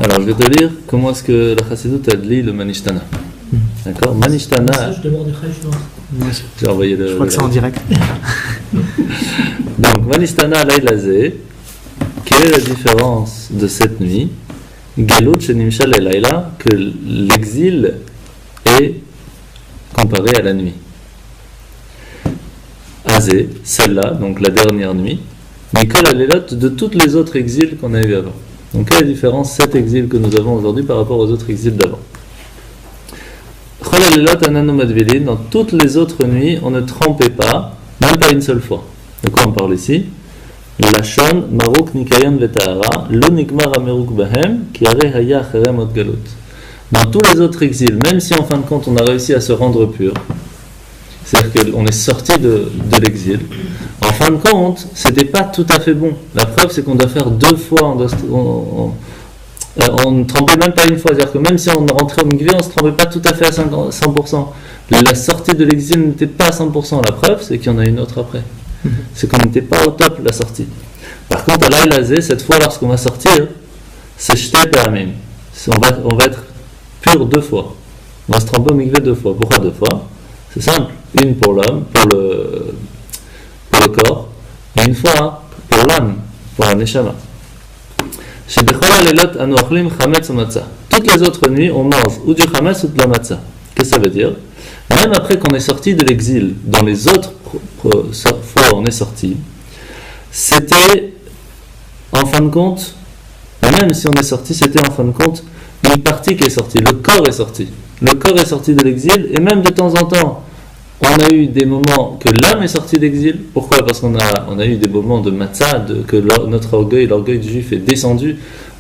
Alors, je vais te dire comment est-ce que la Chassidut a dit le Manishtana. D'accord? Manishtana. Message de Mordechai, je pense. J'ai envoyé le. Je crois que c'est en direct. Donc, Manishtana Lailazé, quelle est la différence de cette nuit? Galut Shenimshal et Laila, que l'exil est comparé à la nuit. Azé, celle-là, donc la dernière nuit, Mikol Alelot de toutes les autres exils qu'on a eu avant. Donc, quelle est la différence, cet exil que nous avons aujourd'hui par rapport aux autres exils d'avant? Chol Alelot Ananu Madvilin, dans toutes les autres nuits, on ne trempait pas, même pas une seule fois. De quoi on parle ici? Lashon Maruk Nikayan Vetahara, Lo Nikmar Ameruk Bahem, Ki Are Haya Achere Mot Galut. Dans tous les autres exils, même si en fin de compte on a réussi à se rendre pur, c'est-à-dire qu'on est sorti de l'exil, en fin de compte, c'était pas tout à fait bon. La preuve, c'est qu'on doit faire 2 fois, on ne trempait même pas une fois. C'est-à-dire que même si on rentrait au mikvé, on ne se trempait pas tout à fait à 100%. La sortie de l'exil n'était pas à 100%. La preuve, c'est qu'il y en a une autre après. C'est qu'on n'était pas au top, la sortie. Par contre, à l'Aïlazé, cette fois, lorsqu'on va sortir, c'est Shte Pe'amim. On va être pur 2 fois. On va se tremper au mikvé 2 fois. Pourquoi 2 fois? C'est simple. Une pour l'homme, pour le corps, et une fois pour l'âme, pour la neshama. Toutes les autres nuits, on mange ou du chametz ou de la matzah. Qu'est-ce que ça veut dire? Même après qu'on est sorti de l'exil, dans les autres fois où on est sorti, c'était en fin de compte, même si on est sorti, c'était en fin de compte une partie qui est sortie. Le corps est sorti. Le corps est sorti de l'exil, et même de temps en temps, on a eu des moments que l'âme est sortie d'exil. Pourquoi? Parce qu'on a eu des moments de matzah, que notre orgueil, l'orgueil du juif est descendu.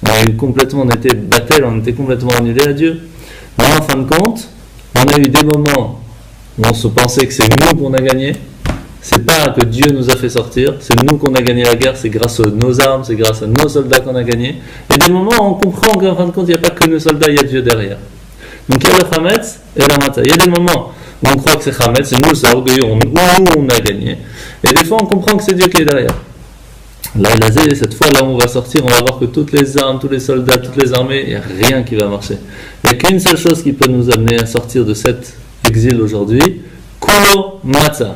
On était battel, on était complètement annulé à Dieu. Mais en fin de compte, on a eu des moments où on se pensait que c'est nous qu'on a gagné. C'est pas que Dieu nous a fait sortir, c'est nous qu'on a gagné la guerre, c'est grâce à nos armes, c'est grâce à nos soldats qu'on a gagné. Et des moments où on comprend qu'en fin de compte, il n'y a pas que nos soldats, il y a Dieu derrière. Donc il y a le chametz et la matzah. Il y a des moments où on croit que c'est chametz, c'est nous, c'est orgueilleux, nous on a gagné. Et des fois on comprend que c'est Dieu qui est derrière. Là, cette fois là où on va sortir, on va voir que toutes les armes, tous les soldats, toutes les armées, il n'y a rien qui va marcher. Il n'y a qu'une seule chose qui peut nous amener à sortir de cet exil aujourd'hui, Kulo Matzah.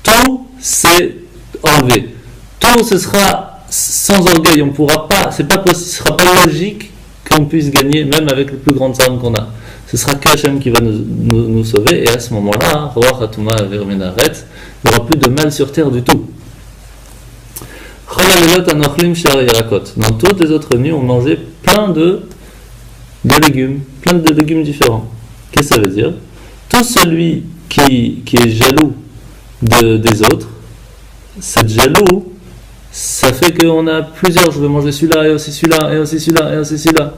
Tout c'est enlevé. Tout ce sera sans orgueil, on ne pourra pas, c'est pas possible, ce ne sera pas logique qu'on puisse gagner même avec les plus grandes armes qu'on a. Ce sera qu'Hachem qui va nous sauver, et à ce moment-là, il n'y aura plus de mal sur terre du tout. Dans toutes les autres nuits, on mangeait plein de légumes, plein de légumes différents. Qu'est-ce que ça veut dire? Tout celui qui est jaloux des autres, cette jaloux, ça fait qu'on a plusieurs, je veux manger celui-là, et aussi celui-là, et aussi celui-là, et aussi celui-là.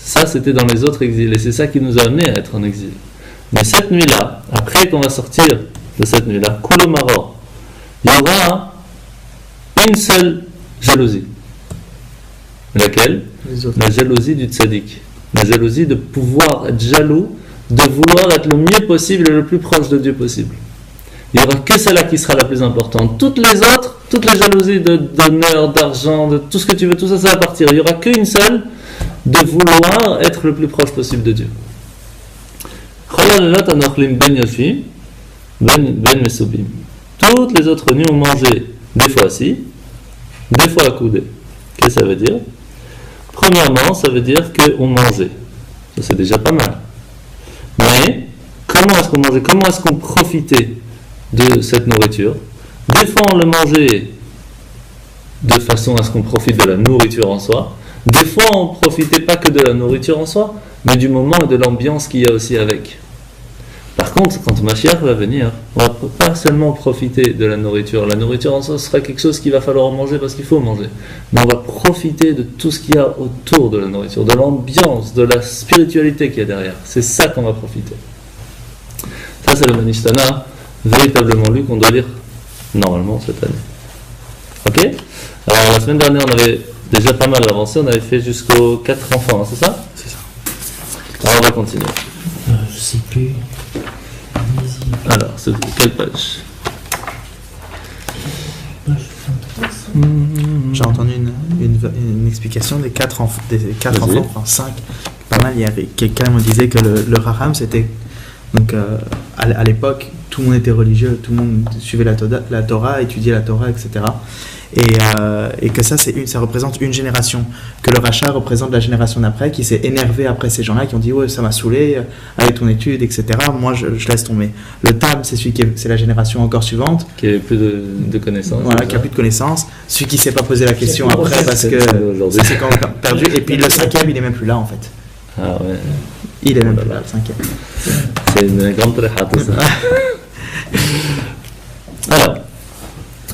Ça, c'était dans les autres exils, et c'est ça qui nous a amené à être en exil. Mais cette nuit-là, après qu'on va sortir de cette nuit-là, Kulo Maror, il y aura une seule jalousie. Laquelle? La jalousie du tzaddik. La jalousie de pouvoir être jaloux, de vouloir être le mieux possible et le plus proche de Dieu possible. Il n'y aura que celle-là qui sera la plus importante. Toutes les autres, toutes les jalousies d'honneur, d'argent, de tout ce que tu veux, tout ça, ça va partir. Il n'y aura qu'une seule, de vouloir être le plus proche possible de Dieu. Toutes les autres nuits, on mangeait des fois assis, des fois accoudés. Qu'est-ce que ça veut dire? Premièrement, ça veut dire qu'on mangeait. Ça, c'est déjà pas mal. Mais, comment est-ce qu'on mangeait? Comment est-ce qu'on profitait de cette nourriture? Des fois, on le mangeait de façon à ce qu'on profite de la nourriture en soi. Des fois, on ne profitait pas que de la nourriture en soi, mais du moment et de l'ambiance qu'il y a aussi avec. Par contre, quand Mashiach va venir, on ne va pas seulement profiter de la nourriture. La nourriture en soi sera quelque chose qu'il va falloir manger parce qu'il faut manger. Mais on va profiter de tout ce qu'il y a autour de la nourriture, de l'ambiance, de la spiritualité qu'il y a derrière. C'est ça qu'on va profiter. Ça, c'est le Manishtana véritablement lu qu'on doit lire normalement cette année. Ok? Alors, la semaine dernière, on avait déjà pas mal avancé. On avait fait jusqu'aux 4 enfants, hein, c'est ça? C'est ça. Alors, on va continuer. Je sais plus. Alors, c'est quelle page? Page 103. J'ai entendu une une explication des quatre enfants, Vas-y. enfin 5. Pas mal, il y avait quelqu'un me disait que le Raham c'était. Donc à l'époque, tout le monde était religieux, tout le monde suivait la Torah, étudiait la Torah, etc. Et que ça représente une génération. Que le Racha représente la génération d'après, qui s'est énervé après ces gens-là, qui ont dit ouais, ça m'a saoulé, avec ton étude, etc. Moi je laisse tomber. Le Tam, c'est la génération encore suivante. Qui avait plus de connaissances. Voilà, qui a plus de connaissances. Celui qui ne s'est pas posé la question après, parce que aujourd'hui. c'est quand même perdu. Et puis le 5e, il est même plus là en fait. Ah ouais. Il est même plus là, le 5e. C'est une grande tréha tout ça. Alors,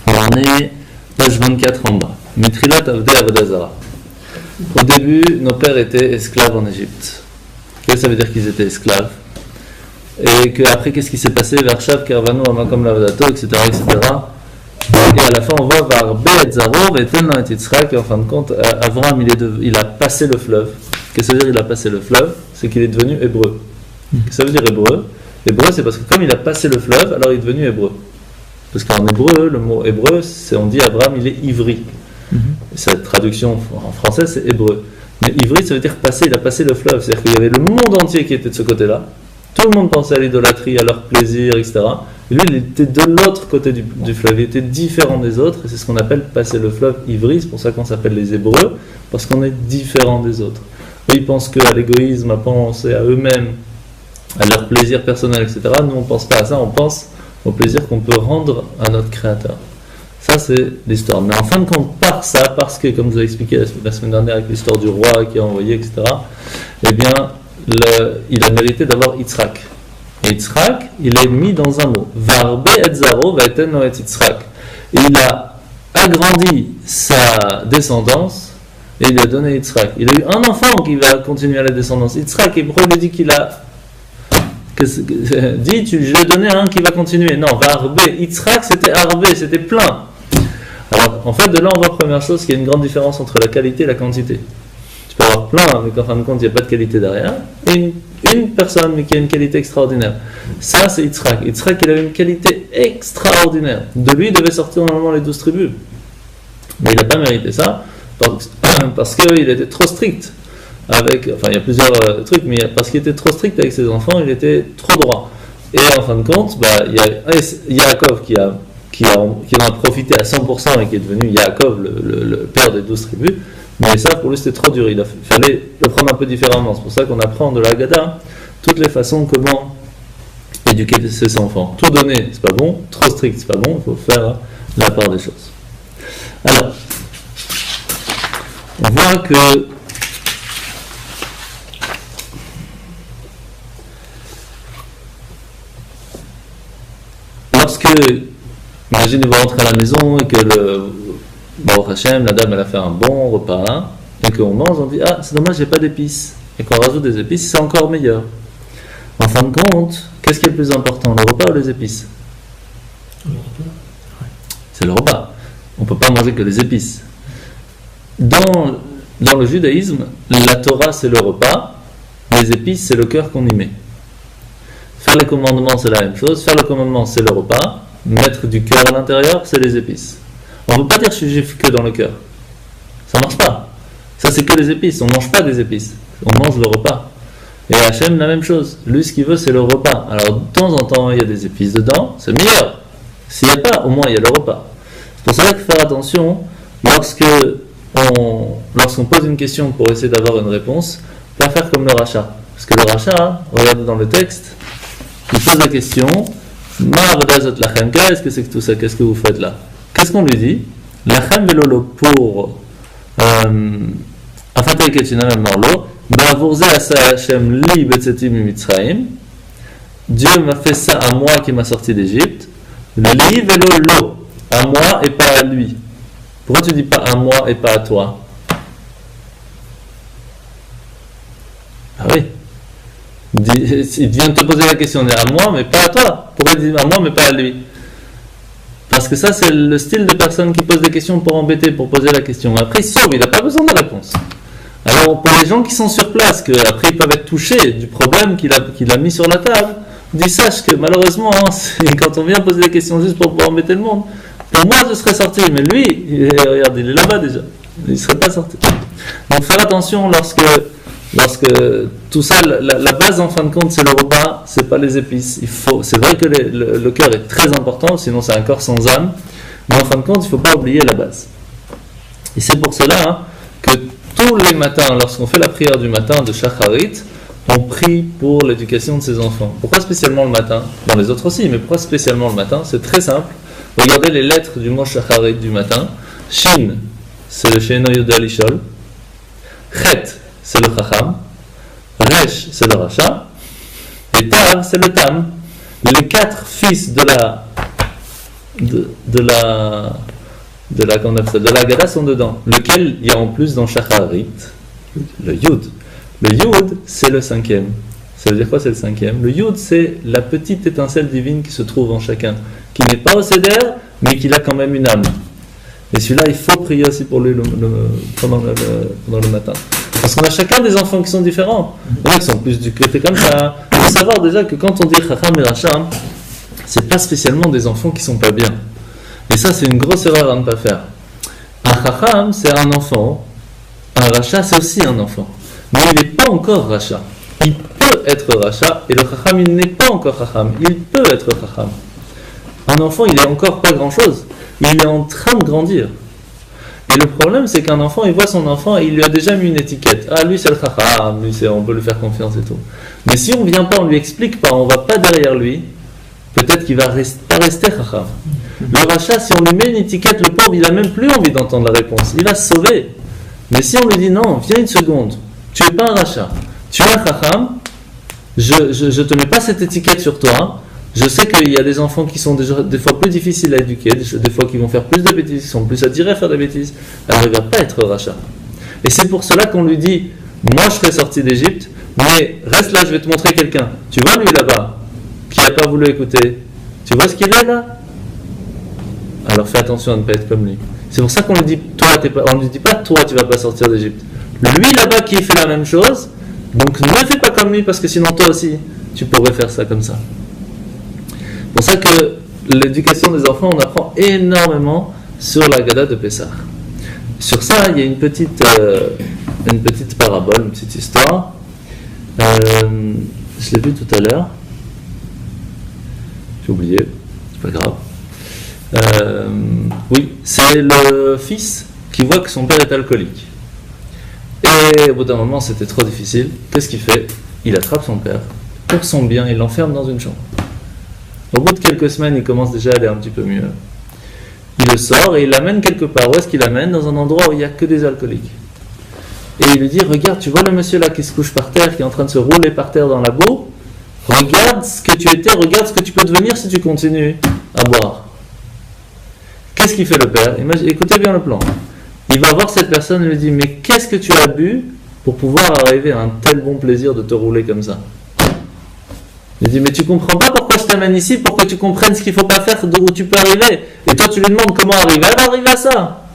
on est page 24 en bas. Mitrilat Avdei Avodazara. Au début, nos pères étaient esclaves en Égypte. Qu'est-ce que ça veut dire qu'ils étaient esclaves? Et qu'après, qu'est-ce qui s'est passé? Vershav, Karvanu, Amakom Lavadato, etc., etc. Et à la fin, on voit Varbe et Zaro, et Tel et Yitzhak, et en fin de compte, Avram, il a passé le fleuve. Qu'est-ce que ça veut dire il a passé le fleuve? C'est qu'il est devenu hébreu. Qu'est-ce que ça veut dire hébreu? Hébreu, c'est parce que comme il a passé le fleuve, alors il est devenu hébreu. Parce qu'en hébreu, le mot hébreu, on dit Abraham, il est ivri. Sa traduction en français, c'est hébreu. Mais ivri, ça veut dire passer, il a passé le fleuve. C'est-à-dire qu'il y avait le monde entier qui était de ce côté-là. Tout le monde pensait à l'idolâtrie, à leur plaisir, etc. Et lui, il était de l'autre côté du fleuve. Il était différent des autres. Et c'est ce qu'on appelle passer le fleuve ivri. C'est pour ça qu'on s'appelle les Hébreux, parce qu'on est différent des autres. Eux, ils pensent qu'à l'égoïsme, à penser à eux-mêmes, à leur plaisir personnel, etc. Nous, on ne pense pas à ça. On pense au plaisir qu'on peut rendre à notre Créateur. Ça, c'est l'histoire. Mais en fin de compte, par ça, parce que, comme je vous ai expliqué la semaine dernière avec l'histoire du roi qui a envoyé, etc., eh bien, il a mérité d'avoir Yitzhak. Et Yitzhak, il est mis dans un mot. Varbe et Zaro vaeten no et Yitzhak. Et il a agrandi sa descendance et il a donné Yitzhak. Il a eu un enfant qui va continuer à la descendance. Yitzhak, Hébreu lui dit qu'il a. Dit, je lui ai donné un qui va continuer. Non, Varbe. Yitzhak, c'était Arbe, c'était plein. Alors, en fait, de là, on voit première chose qu'il y a une grande différence entre la qualité et la quantité. Tu peux avoir plein, mais qu'en fin de compte, il n'y a pas de qualité derrière. Et une personne, mais qui a une qualité extraordinaire. Ça, c'est Yitzhak. Yitzhak, il a une qualité extraordinaire. De lui, il devait sortir normalement les 12 tribus. Mais il n'a pas mérité ça, parce qu'il était trop strict. Il y a plusieurs trucs, mais parce qu'il était trop strict avec ses enfants, il était trop droit. Et en fin de compte, il y a Yaakov qui en a profité à 100% et qui est devenu Yaakov, le père des 12 tribus. Mais ça, pour lui, c'était trop dur. Il fallait le prendre un peu différemment. C'est pour ça qu'on apprend de la Haggadah toutes les façons comment éduquer ses enfants. Tout donner, c'est pas bon. Trop strict, c'est pas bon. Il faut faire la part des choses. Alors, on voit que lorsque, imaginez, vous rentrez à la maison et que Baruch Hashem, la dame elle a fait un bon repas, et qu'on mange, on dit ah c'est dommage, j'ai pas d'épices, et qu'on rajoute des épices, c'est encore meilleur. En fin de compte, qu'est-ce qui est le plus important, le repas ou les épices? C'est le repas. On peut pas manger que les épices. Dans le judaïsme, la Torah c'est le repas, les épices c'est le cœur qu'on y met. Faire les commandements c'est la même chose, faire le commandement c'est le repas, mettre du cœur à l'intérieur c'est les épices. On ne peut pas dire je suis juif que dans le cœur. Ça ne marche pas. Ça c'est que les épices. On ne mange pas des épices. On mange le repas. Et Hachem la même chose. Lui ce qu'il veut c'est le repas. Alors de temps en temps il y a des épices dedans, c'est meilleur. S'il n'y a pas, au moins il y a le repas. C'est pour ça qu'il faut faire attention lorsqu'on pose une question pour essayer d'avoir une réponse, pas faire comme le rachat. Parce que le rachat, regardez dans le texte, il pose la question qu'est-ce que c'est que tout ça? Qu'est-ce que vous faites là? Qu'est-ce qu'on lui dit? Lachem velolo pour Afatei Ketchina Marlo, Ba'avourze Asa Hashem li betzetim mitzrayim. Dieu m'a fait ça à moi qui m'a sorti d'Égypte. Li velolo, à moi et pas à lui. Pourquoi tu dis pas à moi et pas à toi? Ah oui. Il vient de te poser la question, on est à moi mais pas à toi. Pourquoi il dit à moi mais pas à lui? Parce que ça c'est le style de personne qui pose des questions pour embêter, pour poser la question. Après il sauve, il n'a pas besoin de réponse. Alors pour les gens qui sont sur place, qu'après ils peuvent être touchés du problème qu'il a mis sur la table, dis sache que malheureusement, quand on vient poser des questions juste pour embêter le monde, pour moi je serais sorti, mais lui, regarde, il est là-bas déjà. Il ne serait pas sorti. Donc faire attention lorsque tout ça, la base en fin de compte, c'est le repas, c'est pas les épices. C'est vrai que le cœur est très important, sinon c'est un corps sans âme, mais en fin de compte, il ne faut pas oublier la base. Et c'est pour cela que tous les matins, lorsqu'on fait la prière du matin de Shacharit, on prie pour l'éducation de ses enfants. Pourquoi spécialement le matin? Dans les autres aussi, mais pourquoi spécialement le matin? C'est très simple. Regardez les lettres du mot Shacharit du matin. Shin, c'est le She'eno Yodea Lishol. Chet, c'est le Chacham. Resh, c'est le Racha. Et Tav, c'est le Tam. Les 4 fils de la Haggadah sont dedans. Lequel il y a en plus dans Shacharit? Le Yud. Le Yud, c'est le 5e. Ça veut dire quoi, c'est le 5e? Le Yud, c'est la petite étincelle divine qui se trouve en chacun, qui n'est pas au Seder, mais qui a quand même une âme. Et celui-là, il faut prier aussi pour lui pendant le matin. Parce qu'on a chacun des enfants qui sont différents. Il y en a qui sont plus du côté comme ça. Il faut savoir déjà que quand on dit Chacham et Racha, c'est pas spécialement des enfants qui sont pas bien. Et ça, c'est une grosse erreur à ne pas faire. Un Chacham, c'est un enfant. Un Racha, c'est aussi un enfant. Mais il n'est pas encore Racha. Il peut être Racha, et le Chacham, il n'est pas encore Chacham. Il peut être Chacham. Un enfant, il n'est encore pas grand-chose. Il est en train de grandir. Et le problème, c'est qu'un enfant, il voit son enfant et il lui a déjà mis une étiquette. Ah, lui, c'est le Chacham, lui, on peut lui faire confiance et tout. Mais si on ne vient pas, on ne lui explique pas, on ne va pas derrière lui, peut-être qu'il ne va pas rester Chacham. Le Racha, si on lui met une étiquette, le pauvre, il n'a même plus envie d'entendre la réponse. Il va se sauver. Mais si on lui dit non, viens une seconde, tu n'es pas un Racha, tu es un Chacham, je ne te mets pas cette étiquette sur toi. Je sais qu'il y a des enfants qui sont des fois plus difficiles à éduquer, des fois qui vont faire plus de bêtises, qui sont plus attirés à faire des bêtises. Alors il ne va pas être Racha. Et c'est pour cela qu'on lui dit, moi je serai sorti d'Égypte, mais reste là, je vais te montrer quelqu'un. Tu vois lui là-bas, qui n'a pas voulu écouter. Tu vois ce qu'il est là? Alors fais attention à ne pas être comme lui. C'est pour ça qu'on lui dit, on ne lui dit pas, toi tu ne vas pas sortir d'Égypte. Lui là-bas qui fait la même chose, donc ne fais pas comme lui, parce que sinon toi aussi, tu pourrais faire ça comme ça. C'est pour ça que l'éducation des enfants, on apprend énormément sur la Haggadah de Pessah. Sur ça, il y a une petite parabole, une petite histoire. Je l'ai vu tout à l'heure. J'ai oublié, c'est pas grave. Oui, c'est le fils qui voit que son père est alcoolique. Et au bout d'un moment, c'était trop difficile. Qu'est-ce qu'il fait? Il attrape son père, pour son bien, il l'enferme dans une chambre. Au bout de quelques semaines, il commence déjà à aller un petit peu mieux. Il le sort et il l'amène quelque part. Où est-ce qu'il l'amène? Dans un endroit où il n'y a que des alcooliques. Et il lui dit, regarde, tu vois le monsieur là qui se couche par terre, qui est en train de se rouler par terre dans la boue? Regarde ce que tu étais, regarde ce que tu peux devenir si tu continues à boire. Qu'est-ce qu'il fait le père? Écoutez bien le plan. Il va voir cette personne et lui dit, mais qu'est-ce que tu as bu pour pouvoir arriver à un tel bon plaisir de te rouler comme ça? Il dit, mais tu comprends pas pourquoi je t'amène ici, pour que tu comprennes ce qu'il ne faut pas faire, d'où tu peux arriver. Et toi, tu lui demandes comment arriver. Elle va arriver à ça.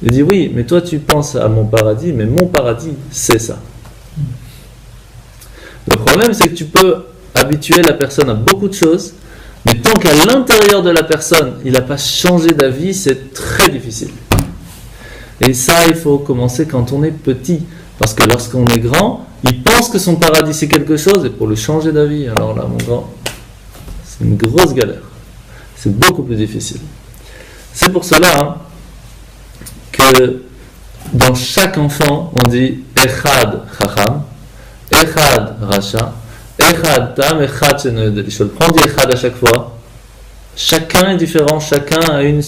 Il dit, oui, mais toi, tu penses à mon paradis, mais mon paradis, c'est ça. Le problème, c'est que tu peux habituer la personne à beaucoup de choses, mais tant qu'à l'intérieur de la personne, il n'a pas changé d'avis, c'est très difficile. Et ça, il faut commencer quand on est petit. Parce que lorsqu'on est grand, il pense que son paradis c'est quelque chose, et pour le changer d'avis, alors là, mon grand, c'est une grosse galère. C'est beaucoup plus difficile. C'est pour cela que dans chaque enfant, on dit Echad Chacham, Echad Racha, Echad Tam, Echad She'eno Yodea Lishol. Prends dit Echad à chaque fois. Chacun est différent, chacun a une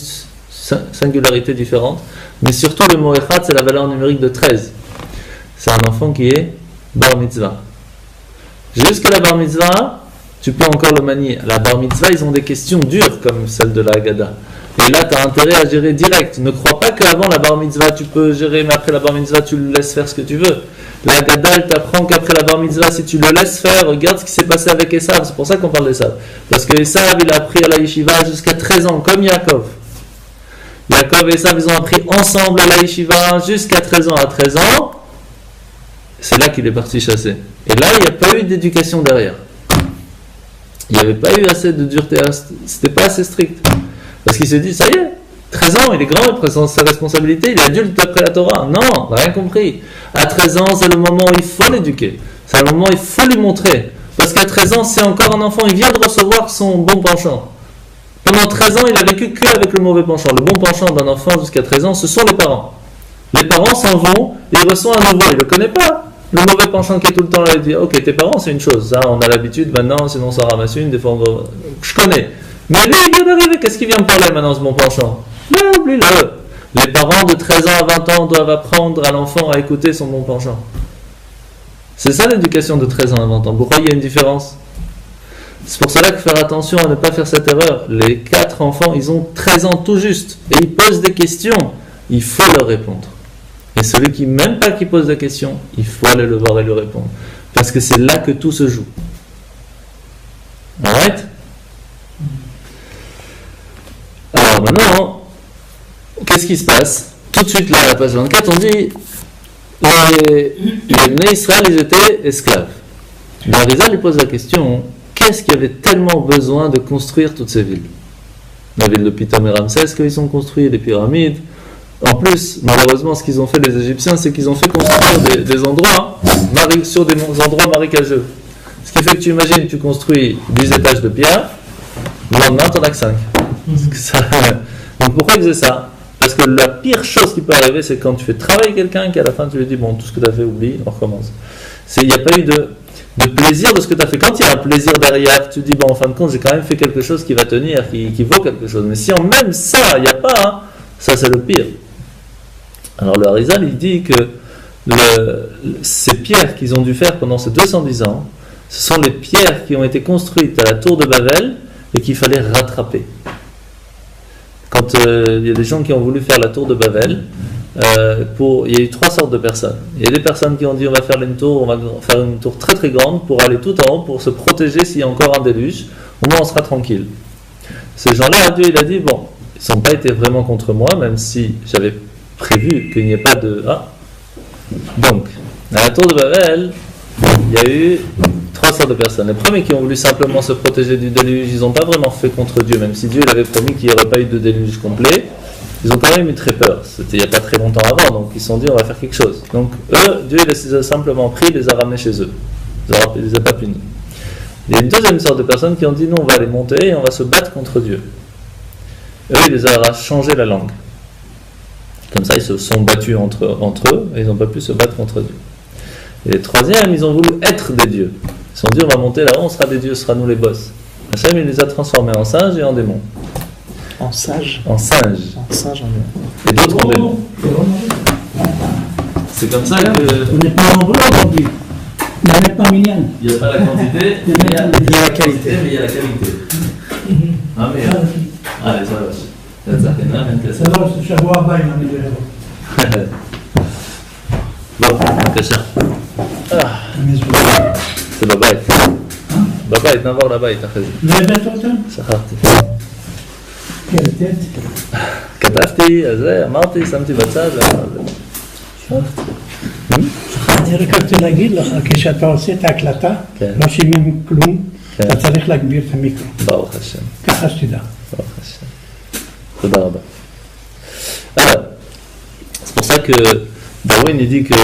singularité différente. Mais surtout, le mot Echad, c'est la valeur numérique de 13. C'est un enfant qui est bar mitzvah. Jusqu'à la bar mitzvah, tu peux encore le manier. La bar mitzvah, ils ont des questions dures comme celle de la Haggadah. Et là, tu as intérêt à gérer direct. Ne crois pas qu'avant la bar mitzvah, tu peux gérer, mais après la bar mitzvah, tu le laisses faire ce que tu veux. La Haggadah, elle t'apprend qu'après la bar mitzvah, si tu le laisses faire, regarde ce qui s'est passé avec Esav. C'est pour ça qu'on parle d'Esav. Parce que Esav, il a appris à la yeshiva jusqu'à 13 ans, comme Yaakov. Yaakov et Esav, ils ont appris ensemble à la yeshiva jusqu'à 13 ans. À 13 ans, c'est là qu'il est parti chasser. Et là, il n'y a pas eu d'éducation derrière. Il n'y avait pas eu assez de dureté. C'était pas assez strict. Parce qu'il s'est dit, ça y est, 13 13 ans, il est grand, il prend ses responsabilités, il est adulte d'après la Torah. Non, on n'a rien compris. À 13 ans, c'est le moment où il faut l'éduquer. C'est le moment où il faut lui montrer. Parce qu'à 13 ans, c'est encore un enfant, il vient de recevoir son bon penchant. Pendant 13 ans, il a vécu qu'avec le mauvais penchant. Le bon penchant d'un enfant jusqu'à 13 ans, ce sont les parents. Les parents s'en vont, et il reçoit un nouveau, il ne le connaît pas. Le mauvais penchant qui est tout le temps là, il dit ok, tes parents, c'est une chose, ça, on a l'habitude maintenant, sinon ça ramasse une, des fois je connais. Mais lui, il vient d'arriver, qu'est-ce qu'il vient me parler maintenant, ce bon penchant? Là, oublie-le. Les parents de 13 ans à 20 ans doivent apprendre à l'enfant à écouter son bon penchant. C'est ça l'éducation de 13 ans à 20 ans. Pourquoi il y a une différence? C'est pour cela qu'il faut faire attention à ne pas faire cette erreur. Les 4 enfants, ils ont 13 ans tout juste, et ils posent des questions, il faut leur répondre. Et celui qui, même pas qui pose la question, il faut aller le voir et lui répondre. Parce que c'est là que tout se joue. Alright? Alors maintenant, qu'est-ce qui se passe? Tout de suite là, à la page 24, on dit les Bnei Israël, ils étaient esclaves. L'Arizal lui pose la question, qu'est-ce qui avait tellement besoin de construire toutes ces villes? La ville de Pithom et Ramsès, qu'ils ont construit les pyramides. En plus, malheureusement, ce qu'ils ont fait les Égyptiens, c'est qu'ils ont fait construire des endroits sur des endroits marécageux. Ce qui fait que tu imagines, tu construis 10 étages de pierre, le lendemain, tu n'en as que 5. Donc pourquoi ils faisaient ça? Parce que la pire chose qui peut arriver, c'est quand tu fais travailler quelqu'un, qu'à la fin tu lui dis, bon, tout ce que tu as fait, oublie, on recommence. Il n'y a pas eu de plaisir de ce que tu as fait. Quand il y a un plaisir derrière, tu te dis, bon, en fin de compte, j'ai quand même fait quelque chose qui va tenir, qui vaut quelque chose. Mais si en même ça, il n'y a pas, ça c'est le pire. Alors le Harizal, il dit que ces pierres qu'ils ont dû faire pendant ces 210 ans, ce sont les pierres qui ont été construites à la tour de Babel et qu'il fallait rattraper. Quand il y a des gens qui ont voulu faire la tour de Babel, il y a eu 3 sortes de personnes. Il y a des personnes qui ont dit on va faire une tour très très grande pour aller tout en haut, pour se protéger s'il y a encore un déluge, au moins on sera tranquille. Ces gens-là, Dieu il a dit bon, ils n'ont pas été vraiment contre moi, même si j'avais prévu qu'il n'y ait pas de... Donc, à la tour de Babel, il y a eu 3 sortes de personnes. Les premiers qui ont voulu simplement se protéger du déluge, ils n'ont pas vraiment fait contre Dieu, même si Dieu il avait promis qu'il n'y aurait pas eu de déluge complet. Ils ont quand même eu très peur. C'était il n'y a pas très longtemps avant, donc ils se sont dit on va faire quelque chose. Donc eux, Dieu il les a simplement pris, il les a ramenés chez eux. Il les a pas punis. Il y a une deuxième sorte de personnes qui ont dit non, on va les monter et on va se battre contre Dieu. Eux, il les a changé la langue. Comme ça, ils se sont battus entre eux et ils n'ont pas pu se battre contre Dieu. Et les troisièmes, ils ont voulu être des dieux. Ils se sont dit, on va monter là-haut, on sera des dieux, ce sera nous les boss. Hachem, il les a transformés en singes et en démons. En singes? En singes. En singes, en démons. Et d'autres en démons. C'est comme ça que... On n'est pas nombreux aujourd'hui. On n'est pas millions. Il n'y a pas la quantité, il y a la qualité. Mais il y a la qualité. Ah, mais... Allez, ça va. זה לא שבוע הבא אם אני לא לא, בבקשה. זה בבית. בבית, נעבור לבית אחרי זה. לא הבאת אותם? שכחתי. כן, כתבתי, אז זה, אמרתי, שמתי בצד. אני רק רוצה להגיד לך, כשאתה עושה את ההקלטה, לא שומעים כלום, אתה צריך להגביר את המיקרו. ברוך השם. ככה שתדע. ברוך השם. Alors, c'est pour ça que Darwin il dit que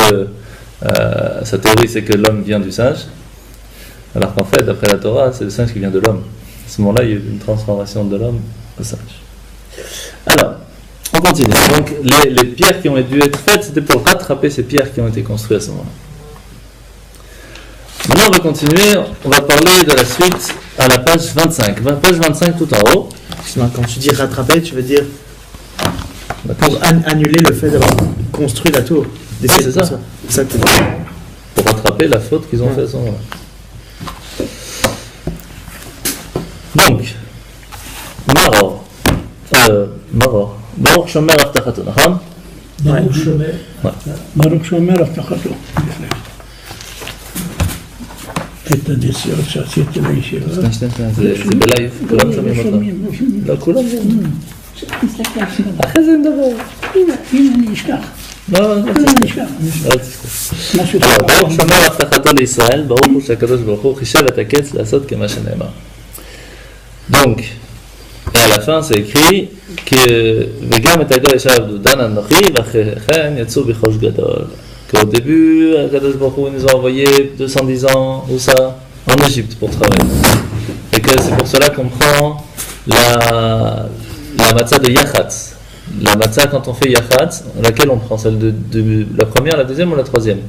sa théorie c'est que l'homme vient du singe, alors qu'en fait, d'après la Torah, c'est le singe qui vient de l'homme. À ce moment-là, il y a eu une transformation de l'homme au singe. Alors, on continue. Donc, les pierres qui ont dû être faites, c'était pour rattraper ces pierres qui ont été construites à ce moment-là. Maintenant, on va continuer. On va parler de la suite à la page 25. Page 25 tout en haut. Quand tu dis rattraper, tu veux dire pour annuler le fait d'avoir construit la tour. Oui, c'est ça. C'est ça que tu dis. Pour rattraper la faute qu'ils ont fait à ce moment-là. Donc, Maror. Baruch Shomer Avtachato, נכון? ברוך שומר. ברוך שומר הבטחתו. את הנסיעות שעשיתי לישיבה. זה בלייב, כולם שומעים אותו. לא, כולם שומעים. אחרי זה נדבר. הנה אני אשכח. לא תשכח. ברוך שומר הבטחתו לישראל, ברוך הוא שהקדוש ברוך הוא חישב את הקץ לעשות כמה שנאמר. Donc, et à la fin, c'est écrit que qu'au début, Kadosh Baruch Hu nous a envoyé 210 ans où ça, en Égypte pour travailler. Et que c'est pour cela qu'on prend la matzah de Yachatz. La matzah, quand on fait Yachatz, laquelle on prend, celle de la première, la deuxième ou la troisième?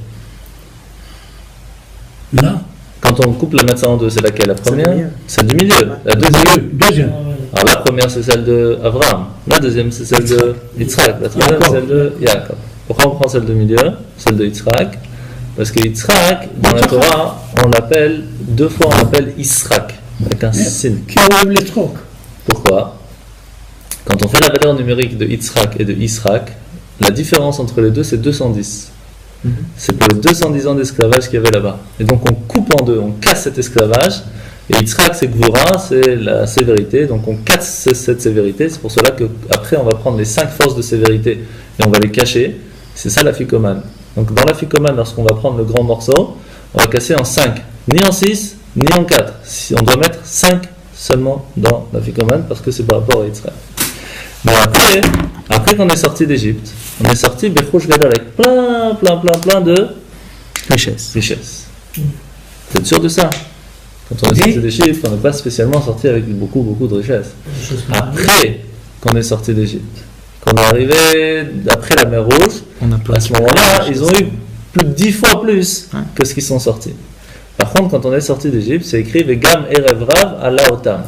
Là, Quand on coupe la matzah en deux, c'est laquelle? La Celle du première? milieu. Celle du milieu. La deuxième? deuxième. Alors la première c'est celle de Abraham, la deuxième c'est celle de Yitzhak, la troisième c'est celle de Yaakov. Pourquoi on prend celle de milieu, celle de Yitzhak? Parce que Yitzhak, dans la Torah, on l'appelle, deux fois on l'appelle Yisrak, avec un sin. Qui enlève les trocs. Pourquoi? Quand on fait la valeur numérique de Yitzhak et de Yisrak, la différence entre les deux c'est 210. C'est pour les 210 ans d'esclavage qu'il y avait là-bas. Et donc on coupe en deux, on casse cet esclavage. Et Yitzhak, c'est Gvura, c'est la sévérité. Donc on casse cette sévérité. C'est pour cela qu'après on va prendre les 5 forces de sévérité et on va les cacher. C'est ça la ficomane. Donc dans la ficomane, lorsqu'on va prendre le grand morceau, on va casser en 5. Ni en 6, ni en 4. On doit mettre 5 seulement dans la ficomane parce que c'est par rapport à Yitzhak. Mais après qu'on est sorti d'Égypte, on est sorti Bechouch Gadol avec plein de Richesse. Vous êtes sûr de ça? Quand on est sorti d'Égypte, on n'est pas spécialement sorti avec beaucoup de richesses. Après qu'on est sorti d'Égypte, qu'on est arrivé après la mer Rouge, à ce moment-là, ils ont eu plus de 10 fois plus que ce qu'ils sont sortis. Par contre, quand on est sorti d'Égypte, c'est écrit Vegam Erev Rav ala Otam.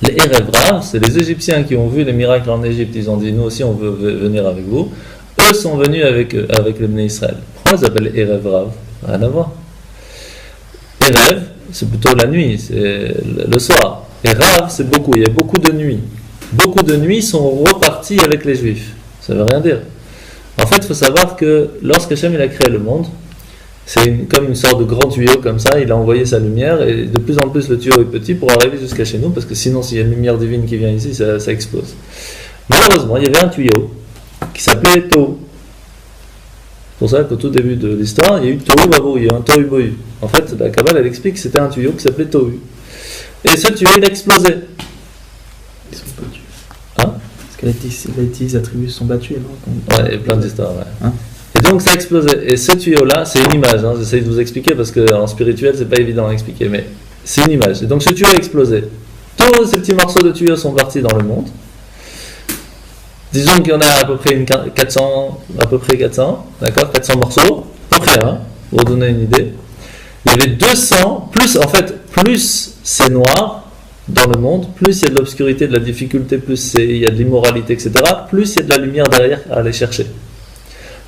Les Erev Rav, c'est les Égyptiens qui ont vu les miracles en Égypte. Ils ont dit nous aussi on veut venir avec vous. Eux sont venus avec les Bnei Israël. Pourquoi ils s'appellent Erev Rav? Rien à voir. Erev, c'est plutôt la nuit, c'est le soir. Et Rav, c'est beaucoup. Il y a beaucoup de nuits. Beaucoup de nuits sont repartis avec les Juifs. Ça ne veut rien dire. En fait, il faut savoir que lorsque Hachem il a créé le monde, c'est comme une sorte de grand tuyau comme ça, il a envoyé sa lumière et de plus en plus le tuyau est petit pour arriver jusqu'à chez nous parce que sinon s'il y a une lumière divine qui vient ici, ça explose. Malheureusement, il y avait un tuyau qui s'appelait Tohu. C'est pour ça qu'au tout début de l'histoire, il y a eu Tohu Vavou, il y a eu un Tohu Bohu. En fait, la Kabbale elle explique que c'était un tuyau qui s'appelait Tohu. Et ce tuyau il a explosé. Ils sont battus. Hein? Parce que les 10 attributs sont battus. Non? Ouais, il y a plein d'histoires. Ouais. Hein? Et donc ça a explosé. Et ce tuyau-là, c'est une image. J'essaie de vous expliquer parce qu'en spirituel, c'est pas évident à expliquer, mais c'est une image. Et donc ce tuyau a explosé. Tous ces petits morceaux de tuyaux sont partis dans le monde. Disons qu'il y en a à peu près 400, d'accord, 400 morceaux, à peu près, hein, pour vous donner une idée. Il y avait 200, plus c'est noir dans le monde, plus il y a de l'obscurité, de la difficulté, plus il y a de l'immoralité, etc., plus il y a de la lumière derrière à aller chercher.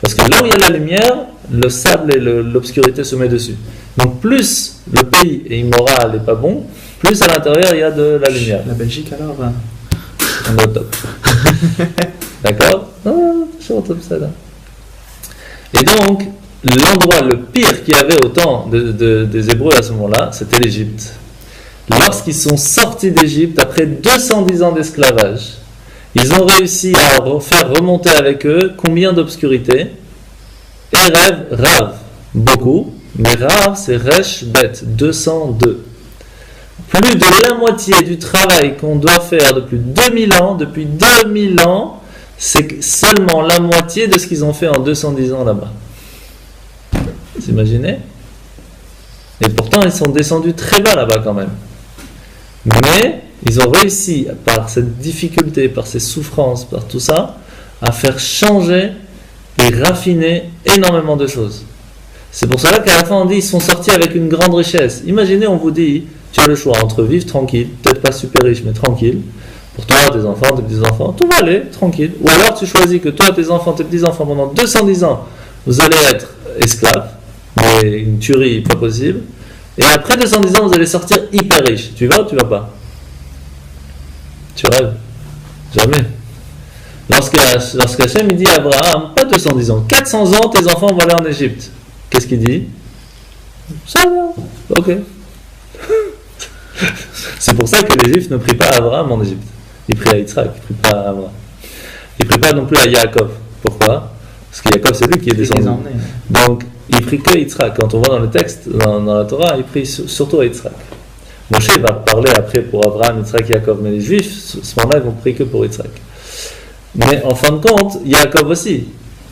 Parce que là où il y a la lumière, le sable et l'obscurité se mettent dessus. Donc plus le pays est immoral et pas bon, plus à l'intérieur il y a de la lumière. La Belgique alors On est au top. D'accord? Toujours au top ça là. Et donc, l'endroit le pire qu'il y avait au temps des Hébreux à ce moment-là, c'était l'Égypte. Lorsqu'ils sont sortis d'Égypte, après 210 ans d'esclavage, ils ont réussi à faire remonter avec eux combien d'obscurité? Erev, Rav, beaucoup, mais Rav c'est Resh Bet, 202. Plus de la moitié du travail qu'on doit faire depuis 2000 ans, c'est seulement la moitié de ce qu'ils ont fait en 210 ans là-bas. Vous imaginez? Et pourtant ils sont descendus très bas là-bas quand même. Mais ils ont réussi, par cette difficulté, par ces souffrances, par tout ça, à faire changer et raffiner énormément de choses. C'est pour cela qu'à la fin on dit ils sont sortis avec une grande richesse. Imaginez, on vous dit, tu as le choix entre vivre tranquille, peut-être pas super riche mais tranquille, pour toi, tes enfants, tes petits-enfants, tout va aller tranquille. Ou alors tu choisis que toi, tes enfants, tes petits-enfants, pendant 210 ans, vous allez être esclaves, mais une tuerie pas possible, et après 210 ans, vous allez sortir hyper riche. Tu vas ou tu vas pas? Tu rêves? Jamais. Lorsqu'Hachem dit à Abraham, pas 210 ans, 400 ans, tes enfants vont aller en Égypte. Qu'est-ce qu'il dit? Ça va, ok. C'est pour ça que les Juifs ne prient pas à Abraham en Égypte. Ils prient à Yitzhak, ils ne prient pas à Abraham. Ils ne prient pas non plus à Yaakov. Pourquoi? Parce que Yaakov, c'est lui qui est descendu. Donc, ils prient que Yitzhak. Quand on voit dans le texte, dans la Torah, ils prient surtout à Yitzhak. Moshe va parler après pour Abraham, Yitzhak, Yaakov, mais les Juifs, à ce moment-là, ils vont prier que pour Yitzhak. Mais en fin de compte, Yaakov aussi,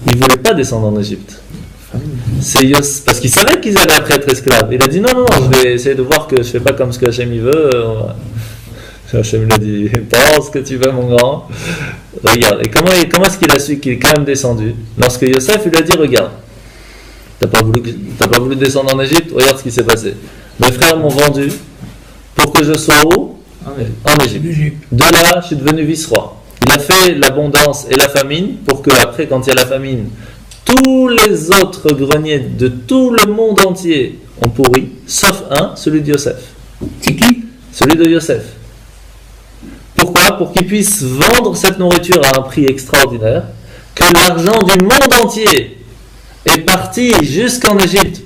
il ne voulait pas descendre en Égypte. Parce qu'il savait qu'ils allaient après être esclaves. Il a dit non, je vais essayer de voir que je ne fais pas comme ce que Hachem il veut. Hachem lui a dit, pense que tu veux, mon grand. Regarde, et comment est-ce qu'il a su qu'il est quand même descendu? Lorsque Yosef il lui a dit, regarde, t'as pas voulu descendre en Égypte, regarde ce qui s'est passé. Mes frères m'ont vendu pour que je sois où? En Égypte. De là, je suis devenu vice-roi. Il a fait l'abondance et la famine pour que après, quand il y a la famine, tous les autres greniers de tout le monde entier ont pourri, sauf un, celui de Yosef. C'est qui? Celui de Yosef. Pourquoi? Pour qu'il puisse vendre cette nourriture à un prix extraordinaire, que l'argent du monde entier est parti jusqu'en Égypte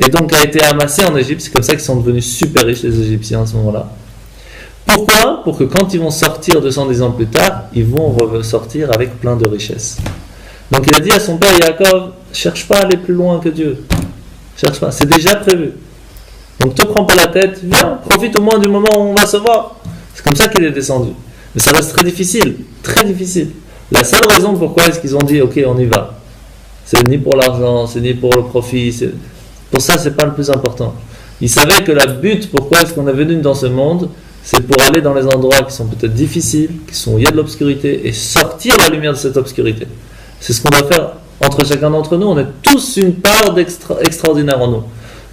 et donc a été amassé en Égypte. C'est comme ça qu'ils sont devenus super riches, les Égyptiens, à ce moment-là. Pourquoi? Pour que quand ils vont sortir 210 ans plus tard, ils vont ressortir avec plein de richesses. Donc il a dit à son père Yaakov, cherche pas à aller plus loin que Dieu. Cherche pas, c'est déjà prévu. Donc te prends pas la tête, viens, profite au moins du moment où on va se voir. C'est comme ça qu'il est descendu. Mais ça reste très difficile, très difficile. La seule raison pourquoi est-ce qu'ils ont dit ok, on y va, c'est ni pour l'argent, c'est ni pour le profit, pour ça c'est pas le plus important. Ils savaient que la but, pourquoi est-ce qu'on est venu dans ce monde, c'est pour aller dans les endroits qui sont peut-être difficiles, où il y a de l'obscurité, et sortir la lumière de cette obscurité. C'est ce qu'on doit faire entre chacun d'entre nous. On a tous une part extraordinaire en nous.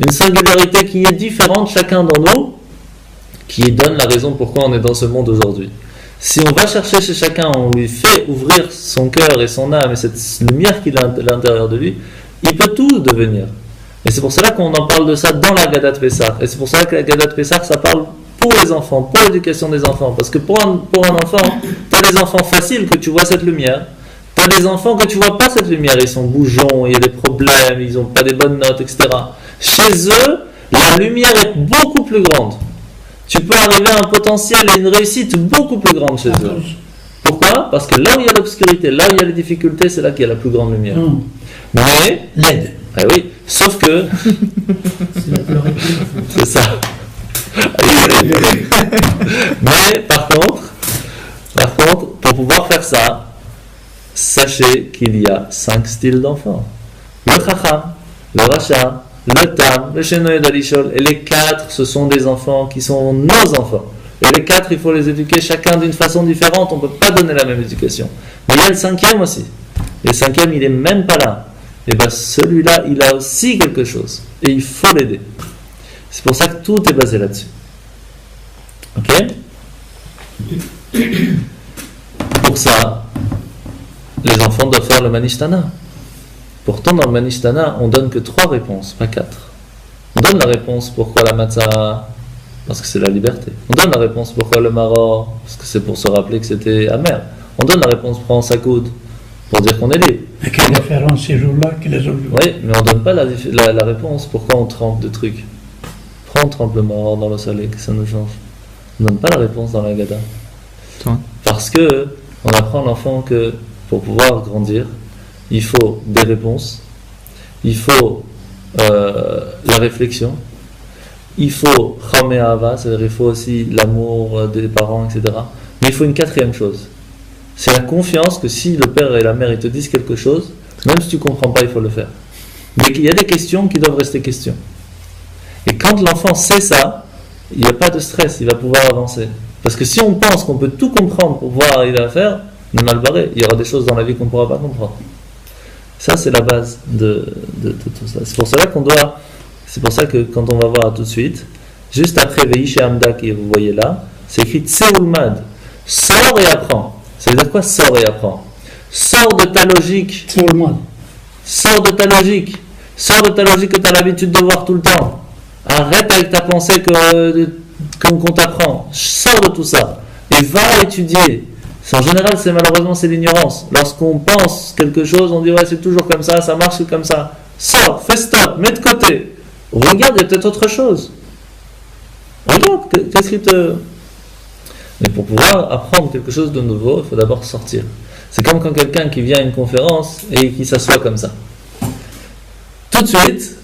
Une singularité qui est différente chacun d'entre nous, qui donne la raison pourquoi on est dans ce monde aujourd'hui. Si on va chercher chez chacun, on lui fait ouvrir son cœur et son âme et cette lumière qu'il a à l'intérieur de lui, il peut tout devenir. Et c'est pour cela qu'on en parle de ça dans la Gadat Pessah. Et c'est pour cela que la Gadat Pessah, ça parle pour les enfants, pour l'éducation des enfants. Parce que pour un enfant, tu as des enfants faciles que tu vois cette lumière. Tu as des enfants que tu vois pas cette lumière. Ils sont bougeons, il y a des problèmes, ils n'ont pas des bonnes notes, etc. Chez eux, la lumière est beaucoup plus grande. Tu peux arriver à un potentiel et une réussite beaucoup plus grande chez eux. Pourquoi? Parce que là où il y a l'obscurité, là où il y a les difficultés, c'est là qu'il y a la plus grande lumière. Mais, l'aide. Ah oui, sauf que... c'est ça. Mais par contre, pour pouvoir faire ça, sachez qu'il y a 5 styles d'enfants. Le Chacham, le Racha, le Tam, le Shenoé d'Alishol, et les 4, ce sont des enfants qui sont nos enfants. Et les 4, il faut les éduquer chacun d'une façon différente, on ne peut pas donner la même éducation. Mais il y a le 5e aussi. Et le 5e, il n'est même pas là. Et bien celui-là, il a aussi quelque chose. Et il faut l'aider. C'est pour ça que tout est basé là-dessus. Ok? Pour ça, les enfants doivent faire le Manishtana. Pourtant, dans le Manishtana, on donne que 3 réponses, pas 4. On donne la réponse pourquoi la matzah, parce que c'est la liberté. On donne la réponse pourquoi le maror, parce que c'est pour se rappeler que c'était amer. On donne la réponse prends sa coude, pour dire qu'on est libre. Mais quelle différence ces jours-là que les autres jours? Oui, mais on ne donne pas la réponse pourquoi on trempe de trucs. Prends, on trempe le maror dans le soleil, que ça nous change. On ne donne pas la réponse dans la Gada. Parce que on apprend à l'enfant que pour pouvoir grandir, il faut des réponses, il faut la réflexion, il faut Chomé Ahava, c'est-à-dire il faut aussi l'amour des parents, etc. Mais il faut une 4e chose. C'est la confiance que si le père et la mère ils te disent quelque chose, même si tu ne comprends pas, il faut le faire. Mais il y a des questions qui doivent rester questions. Et quand l'enfant sait ça, il n'y a pas de stress, il va pouvoir avancer. Parce que si on pense qu'on peut tout comprendre pour pouvoir arriver à faire, on est mal barré. Il y aura des choses dans la vie qu'on ne pourra pas comprendre. Ça, c'est la base de tout ça. C'est pour cela c'est pour ça que quand on va voir tout de suite, juste après Veïche Hamda, que vous voyez là, c'est écrit Tseoulmad. Sors et apprends. Ça veut dire quoi, sors et apprends? Sors de ta logique. Tseoulmad. Sors de ta logique. Sors de ta logique que tu as l'habitude de voir tout le temps. Arrête avec ta pensée qu'on t'apprend. Sors de tout ça. Et va étudier. En général, c'est l'ignorance. Lorsqu'on pense quelque chose, on dit ouais, c'est toujours comme ça marche comme ça. Sors, fais stop, mets de côté. Regarde, il y a peut-être autre chose. Regarde, qu'est-ce qui te... Mais pour pouvoir apprendre quelque chose de nouveau, il faut d'abord sortir. C'est comme quand quelqu'un qui vient à une conférence et qui s'assoit comme ça. Tout de suite,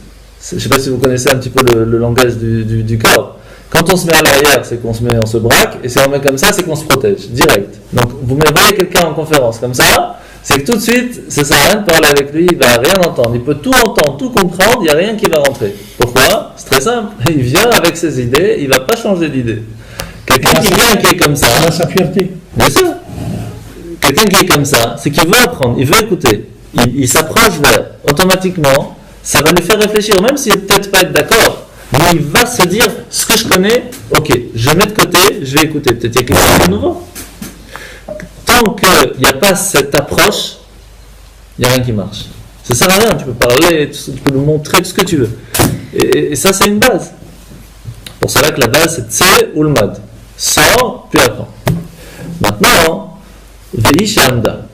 je ne sais pas si vous connaissez un petit peu le langage du corps, Quand on se met à l'arrière, c'est qu'on se braque, et si on met comme ça, c'est qu'on se protège, direct. Donc, vous voyez quelqu'un en conférence comme ça, c'est que tout de suite, ça sert à rien de parler avec lui, il va rien entendre. Il peut tout entendre, tout comprendre, il n'y a rien qui va rentrer. Pourquoi? C'est très simple. Il vient avec ses idées, il ne va pas changer d'idée. Quelqu'un qui vient qui est comme ça. Il a sa fierté. Bien sûr. Quelqu'un qui est comme ça, c'est qu'il veut apprendre, il veut écouter. Il s'approche vers, automatiquement, ça va lui faire réfléchir, même s'il ne peut peut-être pas être d'accord. Mais il va se dire, ce que je connais, ok, je mets de côté, je vais écouter. Peut-être il y a quelque chose de nouveau. Tant qu'il n'y a pas cette approche, il n'y a rien qui marche. Ça ne sert à rien, tu peux parler, tu peux nous montrer tout ce que tu veux. Et ça, c'est une base. Pour cela que la base, c'est Tse ou le Mad. Sors, puis apprends. Maintenant, Ve'ish Amda.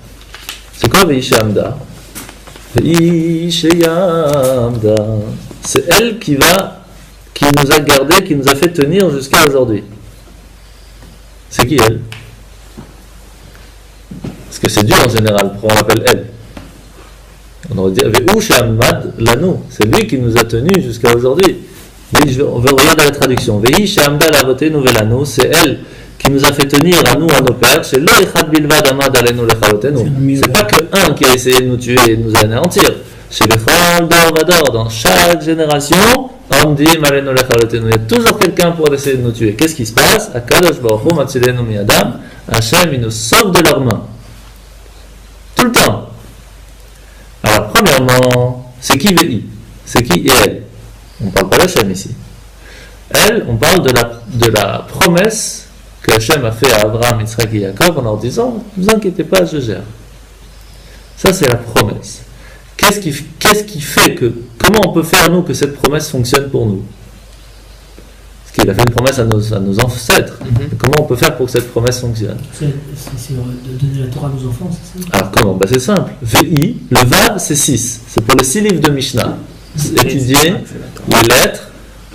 C'est quoi Ve'ish Amda? Ve'ish Amda. C'est elle qui nous a gardés, qui nous a fait tenir jusqu'à aujourd'hui. C'est qui elle? Parce que c'est Dieu en général, pourquoi on l'appelle elle? On aurait dit Ve'ush Amad Lano. C'est lui qui nous a tenus jusqu'à aujourd'hui. On va regarder la traduction. Ve'ish Amda Lavotenu Velano. C'est elle qui nous a fait tenir à nous, à nos pères. C'est lo echad bilvad amad alenu lechalotenu. C'est pas que un qui a essayé de nous tuer et de nous anéantir. Chez Bechol Dor Vador, dans chaque génération, on dit alenu lechalotenu. Il y a toujours quelqu'un pour essayer de nous tuer. Qu'est-ce qui se passe? Akadosh Baruch Hu matzilenu miadam. Hachem, il nous sauve de leurs mains. Tout le temps. Alors, premièrement, c'est qui Ve'i? C'est qui et elle? On ne parle pas d'Hachem ici. Elle, on parle de la promesse que Hachem a fait à Abraham, Yitzhak et Yaakov en leur disant, ne vous inquiétez pas, je gère. Ça, c'est la promesse. Qu'est-ce qui fait que, comment on peut faire, nous, que cette promesse fonctionne pour nous? Parce qu'il a fait une promesse à nos ancêtres. Comment on peut faire pour que cette promesse fonctionne? C'est de donner la Torah à nos enfants, c'est ça? Alors comment? C'est simple. VI, le Vav, c'est 6. C'est pour les 6 livres de Mishnah. Étudier les lettres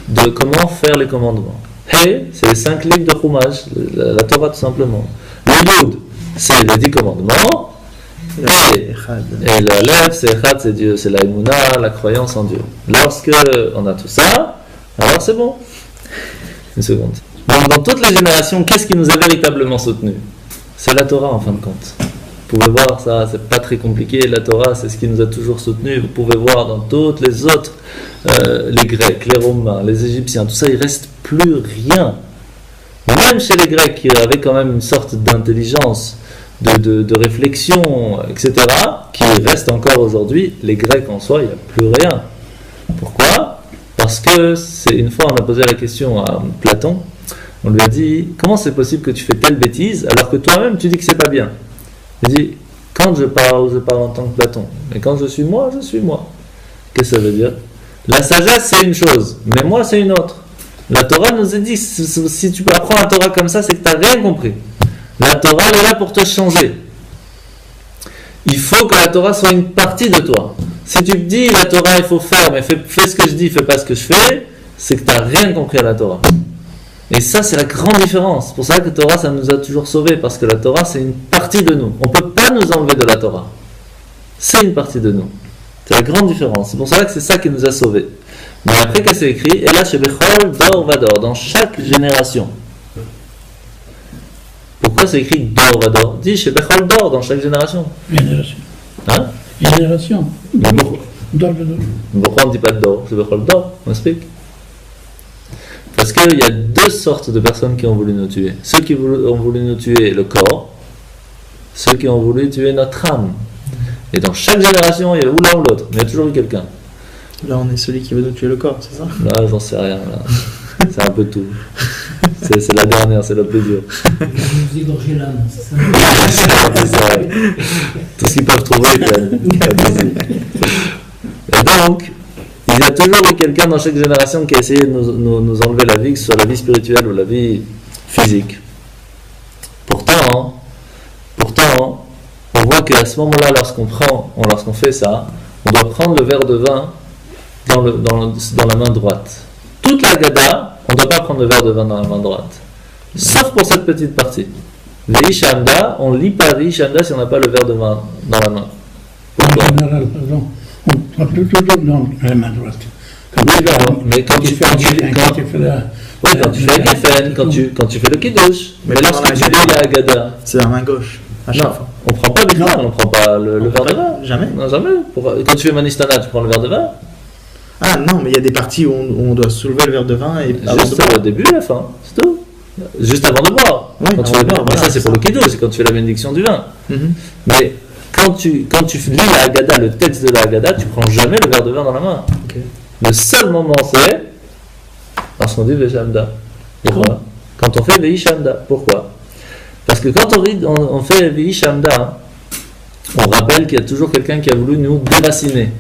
de comment faire les commandements. He, c'est les 5 livres de Chumash, la Torah tout simplement. Le Yud, c'est les 10 commandements. Et le Aleph, c'est Echad, c'est Dieu, c'est la Emunah, la croyance en Dieu. Lorsque on a tout ça, alors c'est bon. Une seconde. Donc dans toutes les générations, qu'est-ce qui nous a véritablement soutenus? C'est la Torah en fin de compte. Vous pouvez voir ça, c'est pas très compliqué. La Torah, c'est ce qui nous a toujours soutenus. Vous pouvez voir dans toutes les autres, les Grecs, les Romains, les Égyptiens, tout ça, il reste plus rien. Même chez les Grecs, qui avaient quand même une sorte d'intelligence, de réflexion, etc., qui reste encore aujourd'hui, les Grecs en soi, il n'y a plus rien. Pourquoi? Parce que c'est une fois, on a posé la question à Platon, on lui a dit, comment c'est possible que tu fais telle bêtise alors que toi-même tu dis que c'est pas bien? Il dit, quand je parle en tant que Platon. Mais quand je suis moi, je suis moi. Qu'est-ce que ça veut dire? La sagesse, c'est une chose, mais moi, c'est une autre. La Torah nous a dit, si tu peux apprendre la Torah comme ça, c'est que tu n'as rien compris. La Torah, elle est là pour te changer. Il faut que la Torah soit une partie de toi. Si tu te dis, la Torah, il faut faire, mais fais ce que je dis, fais pas ce que je fais, c'est que tu n'as rien compris à la Torah. Et ça, c'est la grande différence. C'est pour ça que la Torah, ça nous a toujours sauvés, parce que la Torah, c'est une partie de nous. On ne peut pas nous enlever de la Torah. C'est une partie de nous. C'est la grande différence. C'est pour ça que c'est ça qui nous a sauvés. Mais après, qu'est-ce que c'est écrit? Et là, chez Bechol, Dor, Vador, dans chaque génération. Pourquoi c'est écrit Dor, Vador? Dis chez Bechol, Dor, dans chaque génération. Génération. Hein? Génération. Mais pourquoi? Dor, Vador. Pourquoi on ne dit pas Dor? C'est Bechol, Dor, on explique. Parce qu'il y a deux sortes de personnes qui ont voulu nous tuer. Ceux qui ont voulu nous tuer le corps, ceux qui ont voulu tuer notre âme. Et dans chaque génération, il y a ou l'un ou l'autre, mais il y a toujours eu quelqu'un. Là, on est celui qui veut nous tuer le corps, c'est ça? Là, j'en sais rien. Là. C'est un peu tout. C'est la dernière, c'est la plus dure. Vous égorgez l'âme, c'est ça? C'est ça. Tout ce qu'ils peuvent trouver, et donc, il y a toujours eu quelqu'un dans chaque génération qui a essayé de nous enlever la vie, que ce soit la vie spirituelle ou la vie physique. Pourtant, on voit qu'à ce moment-là, lorsqu'on fait ça, on doit prendre le verre de vin dans la main droite. Toute la Gada, on ne doit pas prendre le verre de vin dans la main droite. Sauf pour cette petite partie. Ve'ishanda, on lit pas Ve'ishanda si on n'a pas le verre de vin dans la main. Pourquoi? En général, pardon, on prend toujours dans la main droite. Quand Oui, tu vas- d'accord. Mais quand tu fais quand tu fais la- Oui, quand tu fais la Geffen, quand tu fais le Kiddush, mais Mais lorsque pendant tu la lis la Haggadah, C'est la main gauche, à chaque non, fois. on prend pas Bichlal, on prend pas le verre de vin. Jamais. Non, jamais. Quand tu fais Manistana, tu prends le verre de vin. Ah non, mais il y a des parties où on doit soulever le verre de vin et avant de Juste boire. au début et la fin, c'est tout. Juste avant de boire. Oui, Quand tu avant fais de boire, mais ça, voilà. c'est pour le Kiddush, c'est quand tu fais la bénédiction du vin. Mhm. Mais quand tu lis la Haggadah, le texte de la Haggadah, tu prends jamais le verre de vin dans la main. Ok. Le seul moment, c'est lorsqu'on dit Veshamda. Pourquoi? Quand on fait Veishamda. Pourquoi? Parce que quand on fait Veishamda, on rappelle qu'il y a toujours quelqu'un qui a voulu nous déraciner,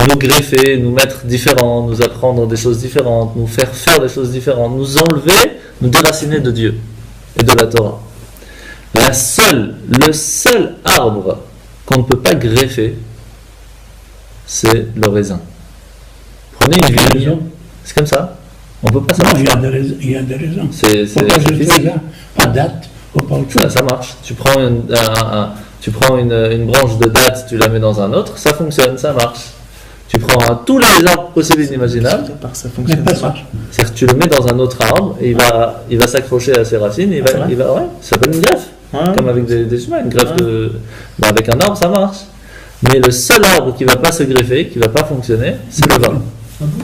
nous greffer, nous mettre différents, nous apprendre des choses différentes, nous faire faire des choses différentes, nous enlever, nous déraciner de Dieu et de la Torah. Le seul arbre qu'on ne peut pas greffer, c'est le raisin. Prenez une vigne, c'est comme ça. On ne peut pas Non, savoir. il y a des raisons. C'est Faut pas juste physique. là, pas date, faut pas autre chose. Ça marche. Tu prends une branche de date, tu la mets dans un autre, ça fonctionne, ça marche. Tu prends tous les arbres possibles et inimaginables, À part ça Mais fonctionne. pas ça ça. marche. c'est-à-dire que tu le mets dans un autre arbre et il va s'accrocher à ses racines, Ah, c'est vrai ouais, ça s'appelle une greffe, Ouais. comme avec des humains, une greffe Ouais. avec un arbre, ça marche. Mais le seul arbre qui ne va pas se greffer, qui ne va pas fonctionner, c'est le vin,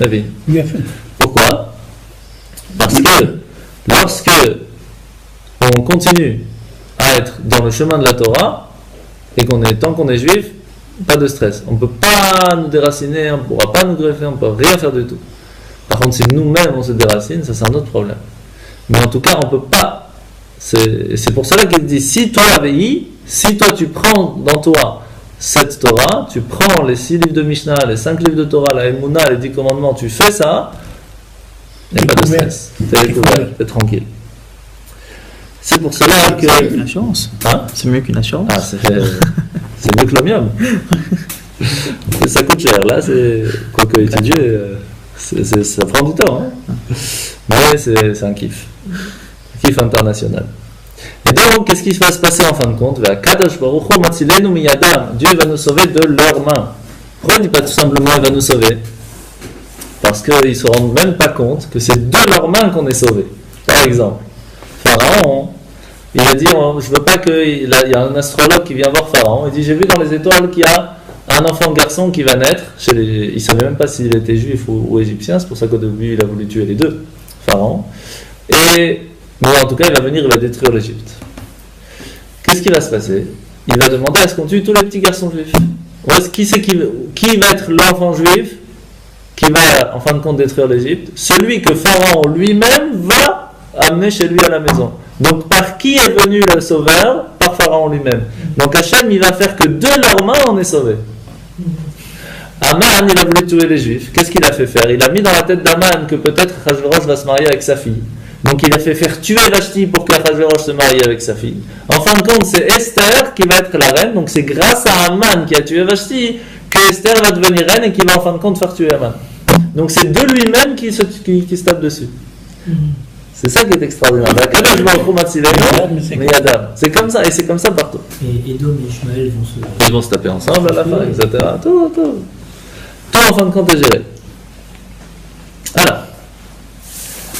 la vigne. Il a fait. Pourquoi? Parce que lorsque on continue à être dans le chemin de la Torah, et tant qu'on est juif, pas de stress. On ne peut pas nous déraciner, on ne pourra pas nous greffer, on ne peut rien faire du tout. Par contre, si nous-mêmes on se déracine, ça c'est un autre problème. Mais en tout cas, on ne peut pas. C'est pour cela qu'il dit, si toi, si toi tu prends dans toi cette Torah, tu prends les 6 livres de Mishnah, les 5 livres de Torah, la Emouna, les 10 commandements, tu fais ça, il n'y a pas de stress. T'es tranquille. C'est pour cela C'est mieux que... qu'une assurance. Hein? C'est mieux qu'une assurance. Ah, c'est mieux que l'omium. Ça coûte cher. Là, quoique étudier, ça prend du temps. Hein. Mais c'est un kiff. Un kiff international. Et donc, qu'est-ce qui va se passer en fin de compte? Dieu va nous sauver de leurs mains. Pourquoi il ne dit pas tout simplement il va nous sauver? Parce qu'ils ne se rendent même pas compte que c'est de leurs mains qu'on est sauvé. Par exemple, Pharaon, il a dit je veux pas il y a un astrologue qui vient voir Pharaon. Il dit j'ai vu dans les étoiles qu'il y a un enfant garçon qui va naître. Il ne savait même pas s'il était juif ou égyptien. C'est pour ça qu'au début il a voulu tuer les deux, Pharaon. Mais en tout cas il va venir, il va détruire l'Égypte. Qu'est-ce qui va se passer? Il va demander à ce qu'on tue tous les petits garçons juifs. Qui va être l'enfant juif qui va en fin de compte détruire l'Égypte? Celui que Pharaon lui-même va amener chez lui à la maison. Donc par qui est venu le sauveur? Par Pharaon lui-même. Donc Hachem il va faire que de leurs mains on est sauvé. Aman il a voulu tuer les Juifs. Qu'est-ce qu'il a fait faire? Il a mis dans la tête d'Aman que peut-être Achashverosh va se marier avec sa fille. Donc il a fait faire tuer Vashti pour qu'Achashverosh se marie avec sa fille. En fin de compte c'est Esther qui va être la reine. Donc c'est grâce à Aman qui a tué Vashti que Esther va devenir reine et qui va en fin de compte faire tuer Aman. Donc c'est de lui-même qui se tape dessus. C'est ça qui est extraordinaire. C'est comme ça, et c'est comme ça partout. Et Edom et Ishmaël Ils vont se taper ensemble à la fin, etc. Tout en fin de compte est géré. Alors,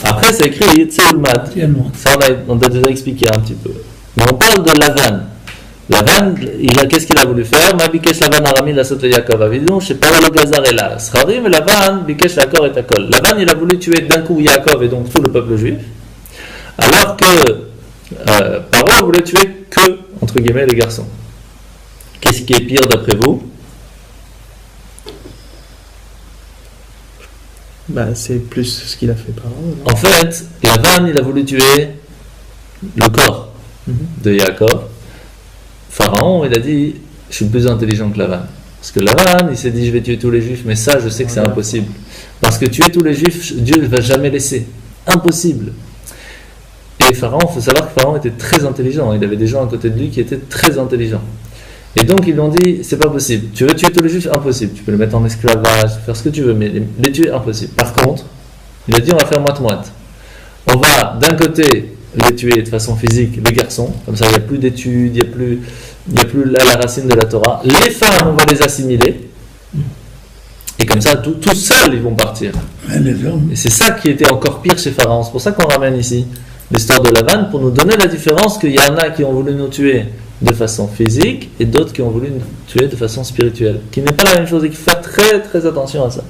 après c'est écrit Yitzeulmad. Ça on a déjà expliqué un petit peu. Mais on parle de Lavan. Lavan, qu'est-ce qu'il a voulu faire? Ma bikesh Lavan arami la sote Yaakov avidon, je sais pas le gazar et la scharim, Lavan bikesh Yaakov et Akol. Lavan il a voulu tuer d'un coup Yaakov et donc tout le peuple juif, alors que Paro voulait tuer que entre guillemets les garçons. Qu'est-ce qui est pire d'après vous? C'est plus ce qu'il a fait par En fait, Lavan il a voulu tuer le corps de Yaakov. Pharaon, il a dit, je suis plus intelligent que Lavan. Parce que Lavan, il s'est dit, je vais tuer tous les juifs, mais ça, je sais que c'est impossible. Parce que tuer tous les juifs, Dieu ne va jamais laisser. Impossible. Et Pharaon, il faut savoir que Pharaon était très intelligent. Il avait des gens à côté de lui qui étaient très intelligents. Et donc, ils lui ont dit, c'est pas possible. Tu veux tuer tous les juifs? Impossible. Tu peux les mettre en esclavage, faire ce que tu veux, mais les tuer, impossible. Par contre, il a dit, on va faire moite-moite. On va, d'un côté, les tuer de façon physique, les garçons, comme ça il n'y a plus d'études, il n'y a plus la racine de la Torah. Les femmes, on va les assimiler. Et comme ça, tout seuls, ils vont partir. Les hommes. Et c'est ça qui était encore pire chez Pharaon. C'est pour ça qu'on ramène ici l'histoire de Lavan, pour nous donner la différence qu'il y en a qui ont voulu nous tuer de façon physique et d'autres qui ont voulu nous tuer de façon spirituelle. Qui n'est pas la même chose et qu'il faut faire très très attention à ça.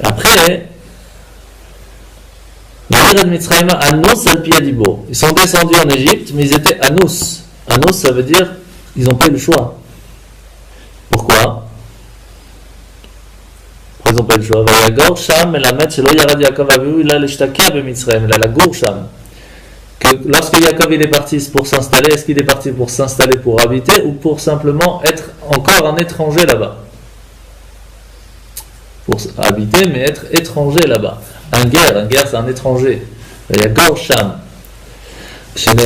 Après, ils sont descendus en Égypte, mais ils étaient Anous. Anous, ça veut dire ils n'ont pas eu le choix. Pourquoi? Pourquoi ils n'ont pas eu le choix? Que lorsque Yaakov il est parti pour s'installer, est-ce qu'il est parti pour s'installer pour habiter ou pour simplement être encore un étranger là-bas? Pour habiter, mais être étranger là-bas. Un guerre c'est un étranger. Il y a Gor Sham. Comme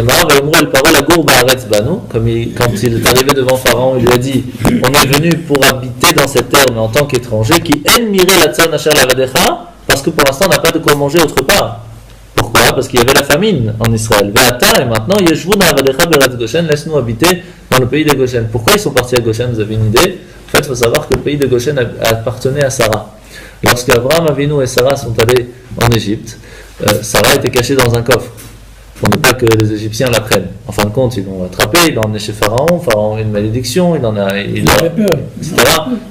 quand il est arrivé devant Pharaon, il lui a dit on est venu pour habiter dans cette terre, mais en tant qu'étranger, parce que pour l'instant on n'a pas de quoi manger autre part. Pourquoi? Parce qu'il y avait la famine en Israël. Et maintenant, laisse-nous habiter dans le pays de Goshen. Pourquoi ils sont partis à Goshen? Vous avez une idée? En fait, il faut savoir que le pays de Goshen appartenait à Sarah. Lorsqu'Abraham Avinu et Sarah sont allés en Égypte, Sarah était cachée dans un coffre pour ne pas que les Égyptiens la prennent. En fin de compte, ils l'ont attrapée, ils l'ont emmenée chez Pharaon. Pharaon a une malédiction, il avait peur, etc.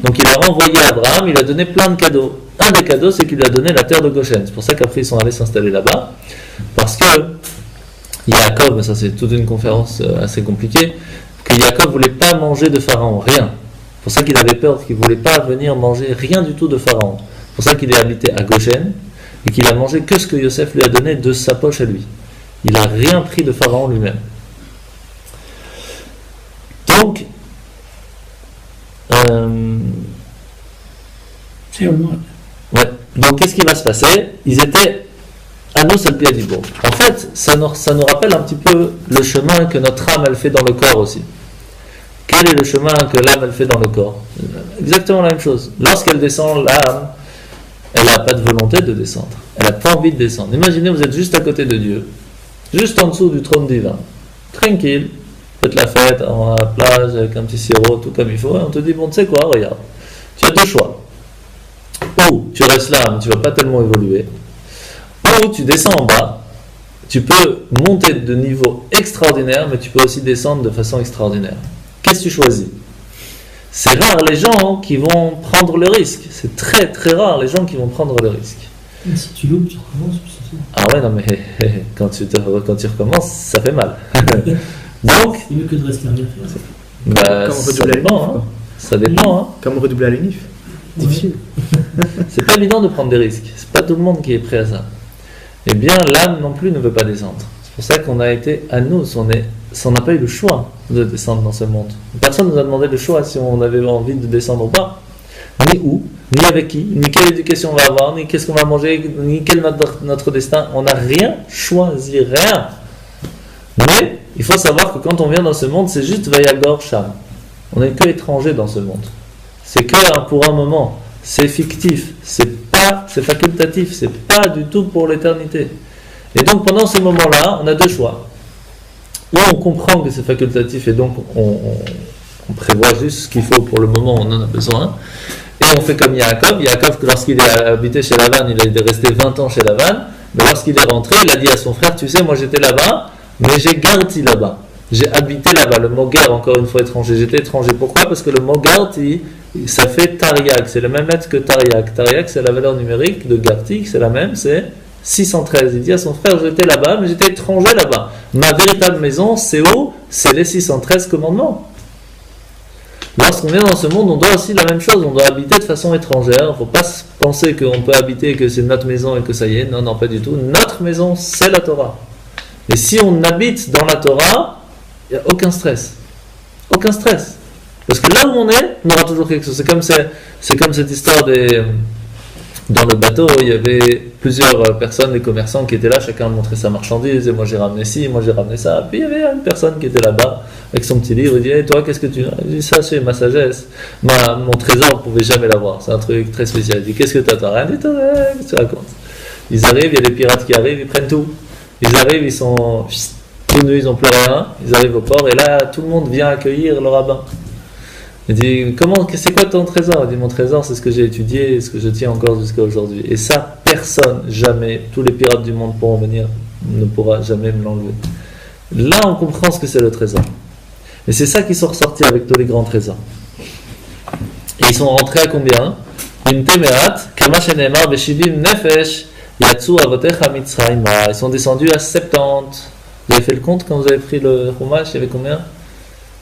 Donc il a renvoyé Abraham, il a donné plein de cadeaux. Un des cadeaux, c'est qu'il lui a donné la terre de Goshen. C'est pour ça qu'après ils sont allés s'installer là-bas, parce que Yaakov, mais ça c'est toute une conférence assez compliquée, que Yaakov voulait pas manger de Pharaon, rien. C'est pour ça qu'il avait peur, qu'il voulait pas venir manger rien du tout de Pharaon. C'est pour ça qu'il est habité à Goshen et qu'il a mangé que ce que Yosef lui a donné de sa poche à lui. Il n'a rien pris de Pharaon lui-même. Donc, ouais. Donc, qu'est-ce qui va se passer? Ils étaient Anos al Piadibo. En fait, ça nous rappelle un petit peu le chemin que notre âme elle fait dans le corps aussi. Quel est le chemin que l'âme elle fait dans le corps? Exactement la même chose. Lorsqu'elle descend, l'âme, elle n'a pas de volonté de descendre. Elle n'a pas envie de descendre. Imaginez, vous êtes juste à côté de Dieu, juste en dessous du trône divin, tranquille, faites la fête à la plage avec un petit sirop, tout comme il faut, et on te dit, bon, tu sais quoi, regarde, tu as deux choix. Ou tu restes là, mais tu ne vas pas tellement évoluer, ou tu descends en bas, tu peux monter de niveau extraordinaire, mais tu peux aussi descendre de façon extraordinaire. Qu'est-ce que tu choisis? C'est rare les gens qui vont prendre le risque, c'est très très rare les gens qui vont prendre le risque. Et si tu loupes, tu recommences, c'est tout. Ah ouais, non mais quand tu recommences, ça fait mal. Donc, c'est mieux que de rester à rien faire. Bah, ça dépend, hein. Ça dépend. Hein. Comme redoubler à l'UNIF. Difficile. C'est pas évident de prendre des risques. C'est pas tout le monde qui est prêt à ça. Eh bien, l'âme non plus ne veut pas descendre. C'est pour ça qu'on a été à nous. On n'a pas eu le choix de descendre dans ce monde. Personne ne nous a demandé le choix si on avait envie de descendre ou pas. Ni où, ni avec qui, ni quelle éducation on va avoir, ni qu'est-ce qu'on va manger, ni quel notre destin. On n'a rien choisi, rien. Mais il faut savoir que quand on vient dans ce monde, c'est juste Vayagor Sham. On n'est que étranger dans ce monde. C'est que pour un moment. C'est fictif. C'est facultatif. C'est pas du tout pour l'éternité. Et donc pendant ce moment-là, on a deux choix. Ou on comprend que c'est facultatif et donc on prévoit juste ce qu'il faut pour le moment où on en a besoin. Et on fait comme Yaakov. Yaakov, lorsqu'il est habité chez Lavan, il est resté 20 ans chez Lavan. Mais lorsqu'il est rentré, il a dit à son frère, tu sais, moi j'étais là-bas, mais j'ai garti là-bas. J'ai habité là-bas. Le mot gar, encore une fois étranger. J'étais étranger. Pourquoi? Parce que le mot garti, ça fait tariak. C'est le même lettre que tariak. Tariak, c'est la valeur numérique de garti, c'est la même, c'est 613. Il dit à son frère, j'étais là-bas, mais j'étais étranger là-bas. Ma véritable maison, c'est où? C'est les 613 commandements. Lorsqu'on vient dans ce monde, on doit aussi la même chose. On doit habiter de façon étrangère. Il ne faut pas penser qu'on peut habiter et que c'est notre maison et que ça y est. Non, non, pas du tout. Notre maison, c'est la Torah. Et si on habite dans la Torah, il n'y a aucun stress. Aucun stress. Parce que là où on est, on aura toujours quelque chose. C'est comme cette histoire dans le bateau, il y avait plusieurs personnes, des commerçants qui étaient là, chacun montrait sa marchandise, et moi j'ai ramené ci, moi j'ai ramené ça. Puis il y avait une personne qui était là-bas, avec son petit livre, il dit, hey, toi qu'est-ce que tu as? Il dit, ça c'est ma sagesse, mon trésor, on ne pouvait jamais l'avoir, c'est un truc très spécial. Il dit, qu'est-ce que tu as? Rien dit, qu'est-ce que tu racontes? Ils arrivent, il y a des pirates qui arrivent, ils prennent tout. Ils arrivent, ils sont tout nus, ils n'ont plus rien, ils arrivent au port, et là tout le monde vient accueillir le rabbin. Il dit, c'est quoi ton trésor? Il dit, mon trésor, c'est ce que j'ai étudié et ce que je tiens encore jusqu'à aujourd'hui. Et ça, personne, jamais, tous les pirates du monde pourront venir, ne pourra jamais me l'enlever. Là, on comprend ce que c'est le trésor. Et c'est ça qu'ils sont ressortis avec tous les grands trésors. Et ils sont rentrés à combien? Une temerat, kama shenemar beshivim nefesh, yatsu avotecha mitzrayma. Ils sont descendus à 70. Vous avez fait le compte quand vous avez pris le Chumash, il y avait combien?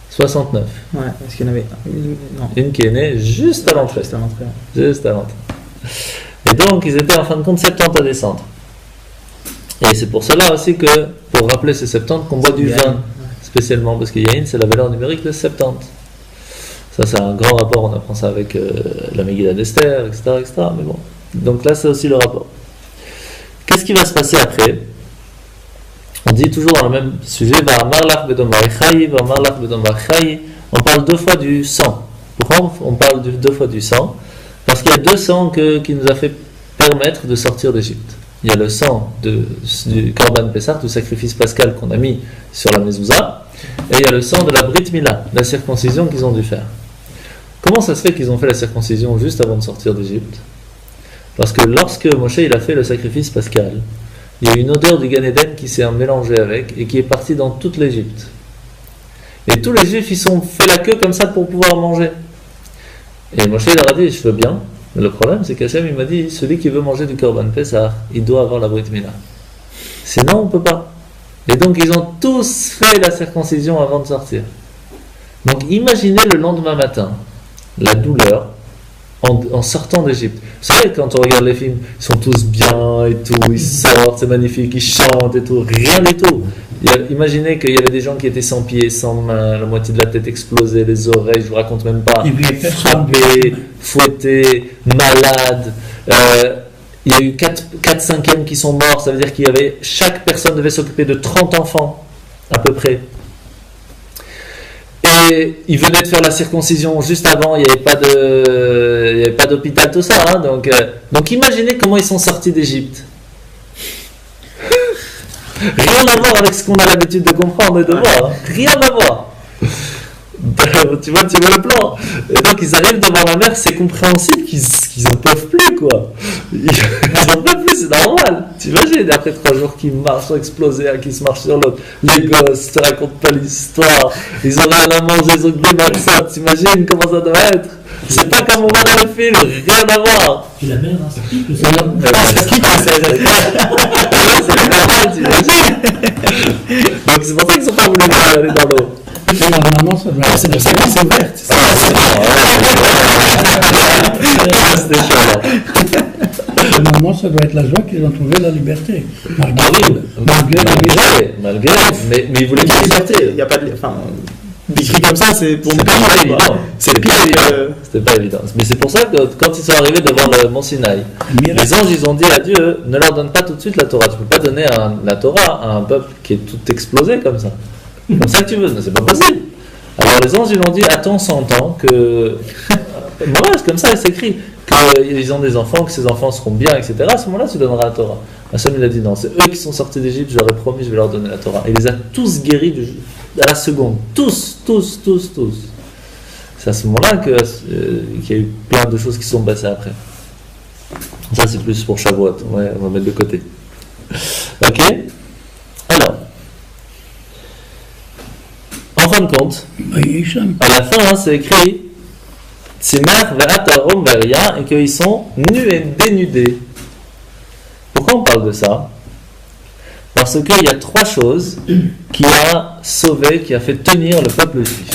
69. Ouais, parce qu'il y en avait non. Une qui est née juste à l'entrée. Juste à l'entrée. Juste à l'entrée. Et donc, ils étaient en fin de compte 70 à descendre. Et c'est pour cela aussi que, pour rappeler ces 70, qu'on boit du vin, spécialement, parce que Yain, c'est la valeur numérique de 70. Ça, c'est un grand rapport, on apprend ça avec la Megillah d'Esther, etc., etc. Mais bon. Donc là, c'est aussi le rapport. Qu'est-ce qui va se passer après? On dit toujours dans le même sujet, on parle deux fois du sang. Pourquoi on parle deux fois du sang? Parce qu'il y a deux sangs qui nous a fait permettre de sortir d'Égypte. Il y a le sang du Korban Pessah, du sacrifice pascal qu'on a mis sur la mezouza, et il y a le sang de la Brit Mila, la circoncision qu'ils ont dû faire. Comment ça se fait qu'ils ont fait la circoncision juste avant de sortir d'Égypte? Parce que lorsque Moshe il a fait le sacrifice pascal, il y a eu une odeur du Gan Eden qui s'est mélangée avec et qui est partie dans toute l'Égypte. Et tous les Juifs, ils sont fait la queue comme ça pour pouvoir manger. Et Moshe leur a dit, je veux bien. Mais le problème, c'est qu'Hachem, il m'a dit, celui qui veut manger du Korban Pessah, il doit avoir la Brit Mila. Sinon, on ne peut pas. Et donc, ils ont tous fait la circoncision avant de sortir. Donc, imaginez le lendemain matin, la douleur, en sortant d'Égypte. Vous savez, quand on regarde les films, ils sont tous bien et tout, ils sortent, c'est magnifique, ils chantent et tout, rien du tout. Imaginez qu'il y avait des gens qui étaient sans pieds, sans mains, la moitié de la tête explosée, les oreilles, je vous raconte même pas, frappés, fouettés, malades. Il y a eu 4 cinquièmes qui sont morts, ça veut dire qu'il y avait, chaque personne devait s'occuper de 30 enfants, à peu près. Et ils venaient de faire la circoncision juste avant, il n'y avait pas d'hôpital, tout ça. Hein, donc imaginez comment ils sont sortis d'Égypte. Rien à voir avec ce qu'on a l'habitude de comprendre et de voir. Hein. Rien à voir. Tu vois le plan. Et donc ils arrivent devant la mer, c'est compréhensible qu'ils n'en peuvent plus, quoi. Ils n'en peuvent plus, c'est normal. T'imagines, après 3 jours qu'ils marchent, sont explosés, qui se marchent sur l'autre. Les gosses, te racontent pas l'histoire. Ils ont rien à manger, ils ont que des matzot. T'imagines comment ça doit être? C'est pas comme on voit dans le film, rien à voir. Et la mer, hein, ça pique le C'est normal, t'imagines. Donc c'est pour ça qu'ils sont pas voulu aller dans l'eau. Normalement, ça doit être. C'est ouvert. Normalement, ça doit être la joie qu'ils ont trouvé la liberté. Malgré, mais ils voulaient La liberté, il n'y a pas de. Enfin, décrit comme ça, c'est pour c'est pas évident. C'est pire. C'était pas évident. Mais c'est pour ça que quand ils sont arrivés devant le mont Sinaï, les anges ils ont dit à Dieu, ne leur donne pas tout de suite la Torah. Tu peux pas donner la Torah à un peuple qui est tout explosé comme ça. Comme ça que tu veux, c'est pas possible. Alors les anges ils ont dit, attends 100 ans que. Voilà, c'est comme ça, c'est écrit. Qu'ils ont des enfants, que ces enfants seront bien, etc. À ce moment-là, tu donneras la Torah. Hashem il a dit non, c'est eux qui sont sortis d'Égypte, je leur ai promis, je vais leur donner la Torah. Et il les a tous guéris à la seconde. Tous. C'est à ce moment-là qu'il y a eu plein de choses qui sont passées après. Ça, c'est plus pour Shavuot. Ouais, on va mettre de côté. Ok? Alors, en fin de compte, à la fin, hein, c'est écrit et qu'ils sont nus et dénudés. Pourquoi on parle de ça? Parce qu'il y a 3 choses qui a sauvé, qui a fait tenir le peuple juif,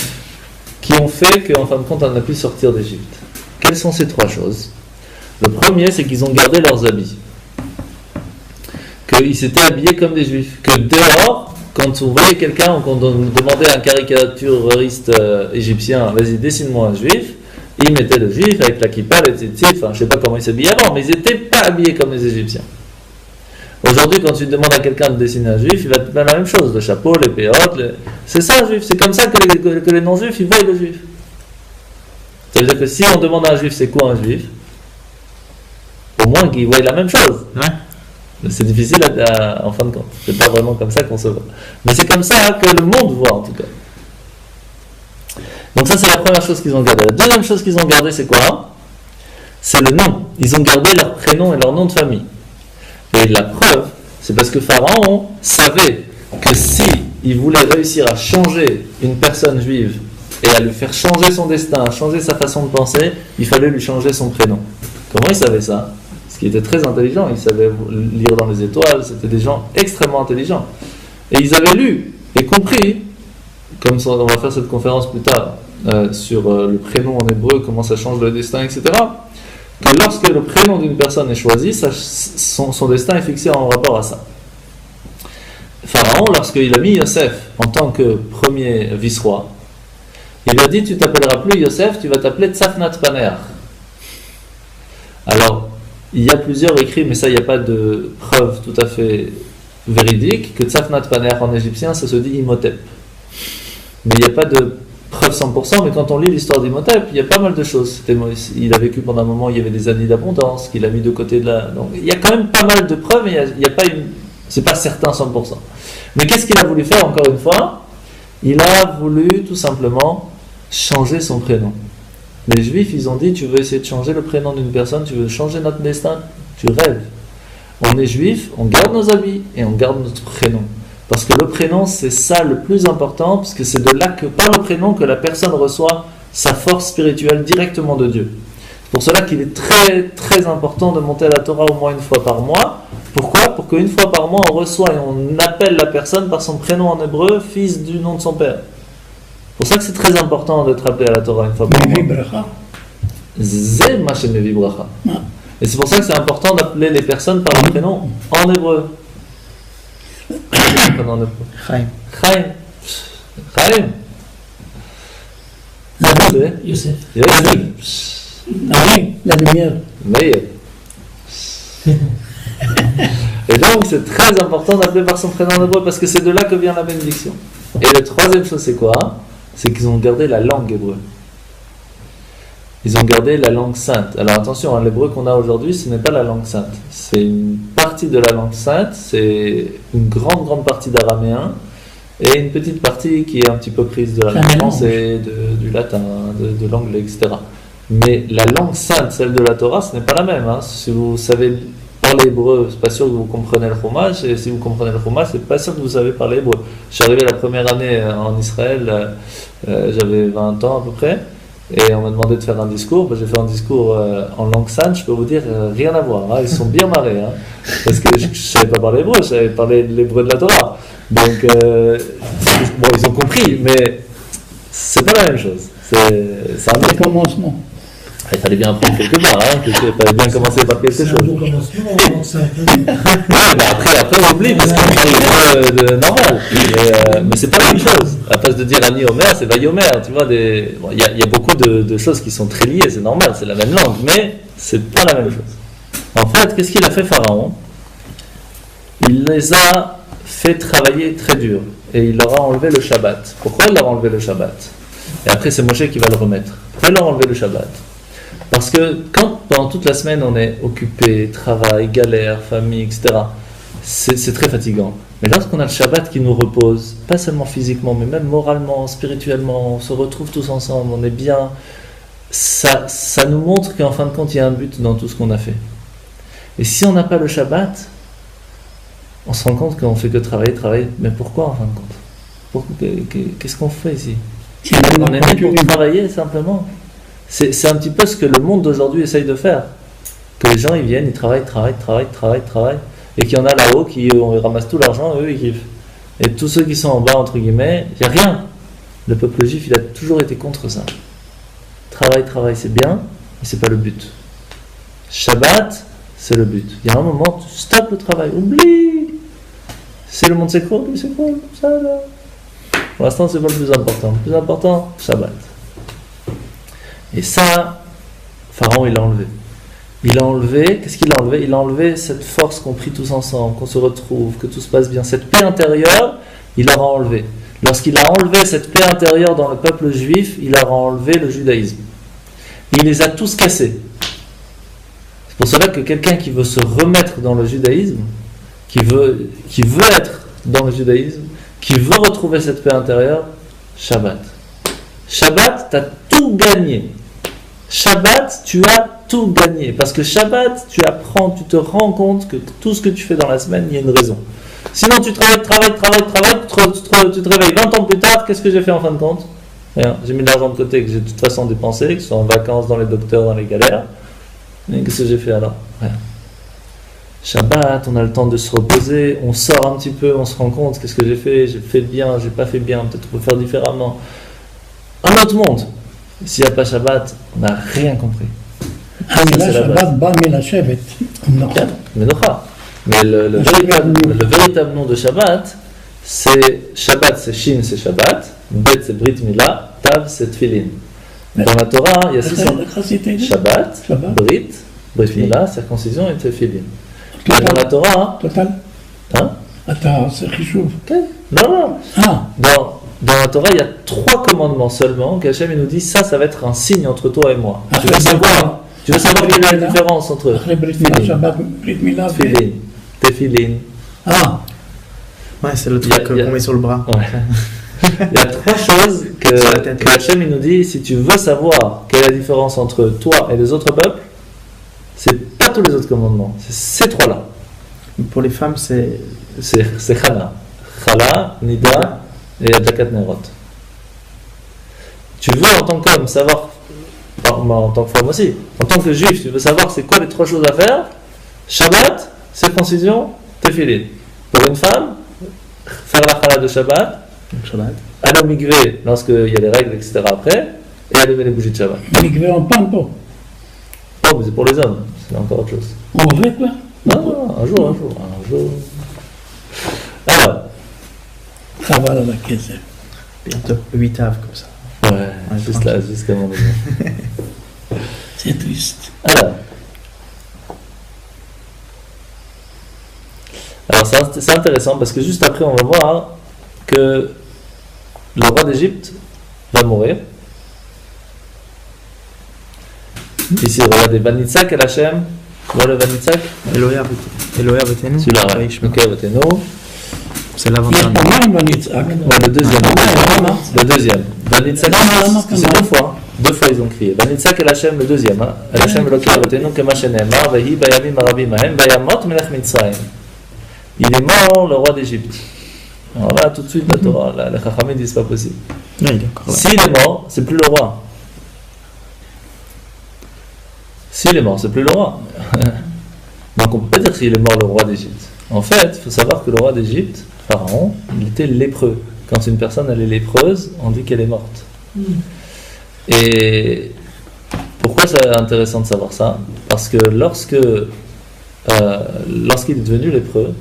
qui ont fait qu'en fin de compte on a pu sortir d'Égypte. Quelles sont ces 3 choses? Le premier, c'est qu'ils ont gardé leurs habits, qu'ils s'étaient habillés comme des juifs, que dehors, quand on voyait quelqu'un ou qu'on demandait à un caricaturiste égyptien, vas-y dessine-moi un juif, ils mettaient le juif avec la kippa, les tzitzit, enfin je ne sais pas comment ils s'habillaient avant, mais ils n'étaient pas habillés comme les Égyptiens. Aujourd'hui, quand tu demandes à quelqu'un de dessiner un juif, il va te faire la même chose, le chapeau, les péotes, c'est ça un juif, c'est comme ça que les non-juifs, ils voient le juif. Ça veut dire que si on demande à un juif, c'est quoi un juif? Au moins qu'ils voient la même chose. Ouais. C'est difficile en fin de compte, c'est pas vraiment comme ça qu'on se voit. Mais c'est comme ça que le monde voit en tout cas. Donc ça, c'est la première chose qu'ils ont gardée. La deuxième chose qu'ils ont gardée, c'est quoi? C'est le nom. Ils ont gardé leur prénom et leur nom de famille. Et la preuve, c'est parce que Pharaon savait que si il voulait réussir à changer une personne juive et à lui faire changer son destin, à changer sa façon de penser, il fallait lui changer son prénom. Comment il savait ça? Parce qu'il était très intelligent, il savait lire dans les étoiles, c'était des gens extrêmement intelligents. Et ils avaient lu et compris, comme on va faire cette conférence plus tard, sur le prénom en hébreu, comment ça change le destin, etc., que lorsque le prénom d'une personne est choisi, son destin est fixé en rapport à ça. Pharaon, lorsqu'il a mis Yosef en tant que premier vice-roi, il a dit, tu t'appelleras plus Yosef, tu vas t'appeler Tzafnat Paneach. Alors, il y a plusieurs écrits, mais ça, il n'y a pas de preuve tout à fait véridique, que Tzafnat Paneach en égyptien, ça se dit Imhotep. Mais il n'y a pas de preuve 100%, mais quand on lit l'histoire d'Imhotep, il y a pas mal de choses. Il a vécu pendant un moment, il y avait des années d'abondance, qu'il a mis de côté de la... Donc, il y a quand même pas mal de preuves, mais il n'y a pas une... C'est pas certain 100%. Mais qu'est-ce qu'il a voulu faire, encore une fois? Il a voulu tout simplement changer son prénom. Les Juifs, ils ont dit, tu veux essayer de changer le prénom d'une personne, tu veux changer notre destin, tu rêves. On est Juifs, on garde nos habits et on garde notre prénom. Parce que le prénom, c'est ça le plus important, parce que c'est de là que, par le prénom, que la personne reçoit sa force spirituelle directement de Dieu. C'est pour cela qu'il est très, très important de monter à la Torah au moins une fois par mois. Pourquoi? Pour qu'une fois par mois, on reçoit et on appelle la personne par son prénom en hébreu, fils du nom de son père. C'est pour ça que c'est très important d'être appelé à la Torah une fois par mois. Zé Mashemevi Bracha. Et c'est pour ça que c'est important d'appeler les personnes par leur prénom en hébreu. Chaim. Chaim. Chaim. Yosef. Ah oui, la lumière. Meir. Et donc c'est très important d'appeler par son prénom en hébreu parce que c'est de là que vient la bénédiction. Et la troisième chose c'est quoi? C'est qu'ils ont gardé la langue hébreu. Ils ont gardé la langue sainte. Alors attention, hein, l'hébreu qu'on a aujourd'hui, ce n'est pas la langue sainte. C'est une partie de la langue sainte, c'est une grande partie d'araméen et une petite partie qui est un petit peu prise de la langue française, du latin, de l'anglais, etc. Mais la langue sainte, celle de la Torah, ce n'est pas la même. Hein. Si vous savez parler hébreu, c'est pas sûr que vous comprenez le chumash, et si vous comprenez le chumash, c'est pas sûr que vous savez parler hébreu. Je suis arrivé la première année en Israël, j'avais 20 ans à peu près, et on m'a demandé de faire un discours. J'ai fait un discours en langue sainte, je peux vous dire, rien à voir. Hein. Ils sont bien marrés, hein, parce que je ne savais pas parler hébreu, je savais parler l'hébreu de la Torah. Donc, bon, ils ont compris, mais c'est pas la même chose. C'est un autre commencement. Il fallait bien apprendre quelque part, hein, il fallait bien commencer par quelque chose. C'est un bon commencement, après on oublie parce qu'on parle normal. Mais c'est pas la même chose. À place de dire Ani Omer, c'est Vayomer. Tu vois, il y a beaucoup de choses qui sont très liées, c'est normal, c'est la même langue, mais c'est pas la même chose. En fait, qu'est-ce qu'il a fait Pharaon? Il les a fait travailler très dur et il leur a enlevé le Shabbat. Pourquoi il leur a enlevé le Shabbat? Et après c'est Moshe qui va le remettre. Pourquoi il leur a enlevé le Shabbat? Parce que quand pendant toute la semaine on est occupé, travail, galère, famille, etc., c'est très fatigant. Mais lorsqu'on a le Shabbat qui nous repose, pas seulement physiquement, mais même moralement, spirituellement, on se retrouve tous ensemble, on est bien, ça nous montre qu'en fin de compte il y a un but dans tout ce qu'on a fait. Et si on n'a pas le Shabbat, on se rend compte qu'on fait que travailler, mais pourquoi en fin de compte? Qu'est-ce qu'on fait ici? On est né pour travailler simplement. C'est un petit peu ce que le monde d'aujourd'hui essaye de faire. Que les gens ils viennent, ils travaillent, et qu'il y en a là-haut qui ramassent tout l'argent, eux ils kiffent. Et tous ceux qui sont en bas, entre guillemets, il n'y a rien. Le peuple juif, il a toujours été contre ça. Travail, c'est bien, mais c'est pas le but. Shabbat, c'est le but. Il y a un moment, tu stoppes le travail, oublie. C'est le monde s'écroule, ça là. Pour l'instant, c'est pas le plus important. Le plus important, Shabbat. Et ça, Pharaon, il l'a enlevé. Qu'est-ce qu'il a enlevé? Il a enlevé cette force qu'on prie tous ensemble, qu'on se retrouve, que tout se passe bien. Cette paix intérieure, il l'a enlevée. Lorsqu'il a enlevé cette paix intérieure dans le peuple juif, il a enlevé le judaïsme. Il les a tous cassés. C'est pour cela que quelqu'un qui veut se remettre dans le judaïsme, qui veut être dans le judaïsme, qui veut retrouver cette paix intérieure, Shabbat. Shabbat, tu as tout gagné. Shabbat, tu as tout gagné. Parce que Shabbat, tu apprends, tu te rends compte que tout ce que tu fais dans la semaine, il y a une raison. Sinon, tu travailles, tu te réveilles 20 ans plus tard, qu'est-ce que j'ai fait en fin de compte? Rien. J'ai mis de l'argent de côté que j'ai de toute façon dépensé, que ce soit en vacances, dans les docteurs, dans les galères. Mais qu'est-ce que j'ai fait alors? Rien. Shabbat, on a le temps de se reposer, on sort un petit peu, on se rend compte, qu'est-ce que j'ai fait bien, j'ai pas fait bien, peut-être on peut faire différemment. Un autre monde. S'il n'y a pas Shabbat, on n'a rien compris. המילה שבת באה מן השבט, מנוחה. Menocha. Mais le véritable nom de Shabbat, c'est Shabbat, c'est Shin, c'est Shabbat, Bet, c'est Brit Mila, Tav, c'est Tfilin. Dans la Torah, il y a 600 Shabbat, Brit Mila, circoncision et Tfilin. Mais dans la Torah, טוטל? hein? אתה עושה חישוב. Non. אה, Dans la Torah, il y a 3 commandements seulement qu'Hachem nous dit ça va être un signe entre toi et moi. Tu veux savoir quelle est la différence entre אחרי ברית מילה, שבת, ברית מילה, Tfilin, Tefilin. אה, Ouais, c'est le truc qu'on met sur le bras. Ouais. Il y a 3 choses que Hachem nous dit si tu veux savoir quelle est la différence entre toi et les autres peuples, c'est pas tous les autres commandements, c'est ces 3-là. Pour les femmes, c'est C'est Chana. Chala, Nida et Adlakat Nerot. Tu veux en tant qu'homme savoir, en tant que femme aussi, en tant que juif, tu veux savoir c'est quoi les 3 choses à faire? Shabbat, circoncision, Tefilin. Pour une femme, faire la Chala de Shabbat, aller au mikvé lorsqu'il y a les règles, etc. après, et allumer les bougies de Shabbat. מקווה on parle pas. Oh, mais c'est pour les hommes, c'est encore autre chose. On veut quoi? Non, un jour. Alors, חבל על הכסף. bientôt 8 av comme ça. ouais, juste là, jusqu'à mon moment. C'est triste. Alors c'est intéressant parce que juste après on va voir que le roi d'Égypte va mourir. Ici, regardez, Vanitzak el Hashem. Voilà Vanitzak. Eloya Betenu. Celui-là, ouais. Ok, Betenu. C'est l'avant-dernier. פעמיים בנצעק. Ouais, le deuxième. Le deuxième. Vanitzak, c'est 2 fois. 2 fois ils ont crié. Vanitzak el Hashem, le deuxième. El Hashem Elokai Betenu, kema shenemar, vehi bayamim arabim ahem, bayamot melech Mitzrayim. Il est mort, le roi d'Égypte. Alors là, tout de suite, la Torah, les Chachamim disent pas possible. Ouais, il est encore là. S'il est mort, c'est plus le roi. S'il est mort, c'est plus le roi. Donc on ne peut pas dire s'il est mort le roi d'Égypte. En fait, il faut savoir que le roi d'Égypte, Pharaon, il était lépreux. Quand une personne elle est lépreuse, on dit qu'elle est morte. Et pourquoi c'est intéressant de savoir ça? Parce que lorsqu'il est devenu lépreux,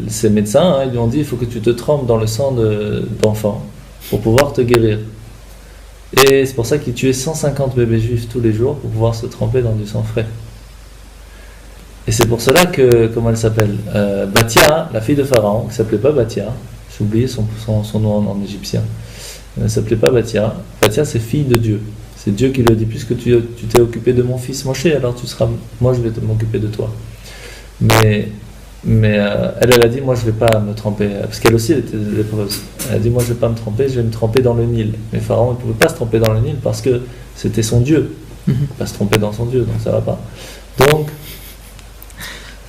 ses médecins ils lui ont dit il faut que tu te trempes dans le sang d'enfant pour pouvoir te guérir. Et c'est pour ça qu'il tuait 150 bébés juifs tous les jours pour pouvoir se tremper dans du sang frais. Et c'est pour cela que, comment elle s'appelle, Batia, la fille de Pharaon, qui ne s'appelait pas Batia, j'ai oublié son nom en égyptien, elle ne s'appelait pas Batia. Batia, c'est fille de Dieu. C'est Dieu qui lui a dit puisque tu t'es occupé de mon fils Moshe, alors moi je vais m'occuper de toi. Mais elle a dit moi je vais pas me tremper, parce qu'elle aussi elle était lépreuse. Elle a dit moi je vais pas me tremper, je vais me tremper dans le Nil. Mais Pharaon ne pouvait pas se tremper dans le Nil parce que c'était son Dieu. Il ne peut pas se tromper dans son Dieu, donc ça va pas. Donc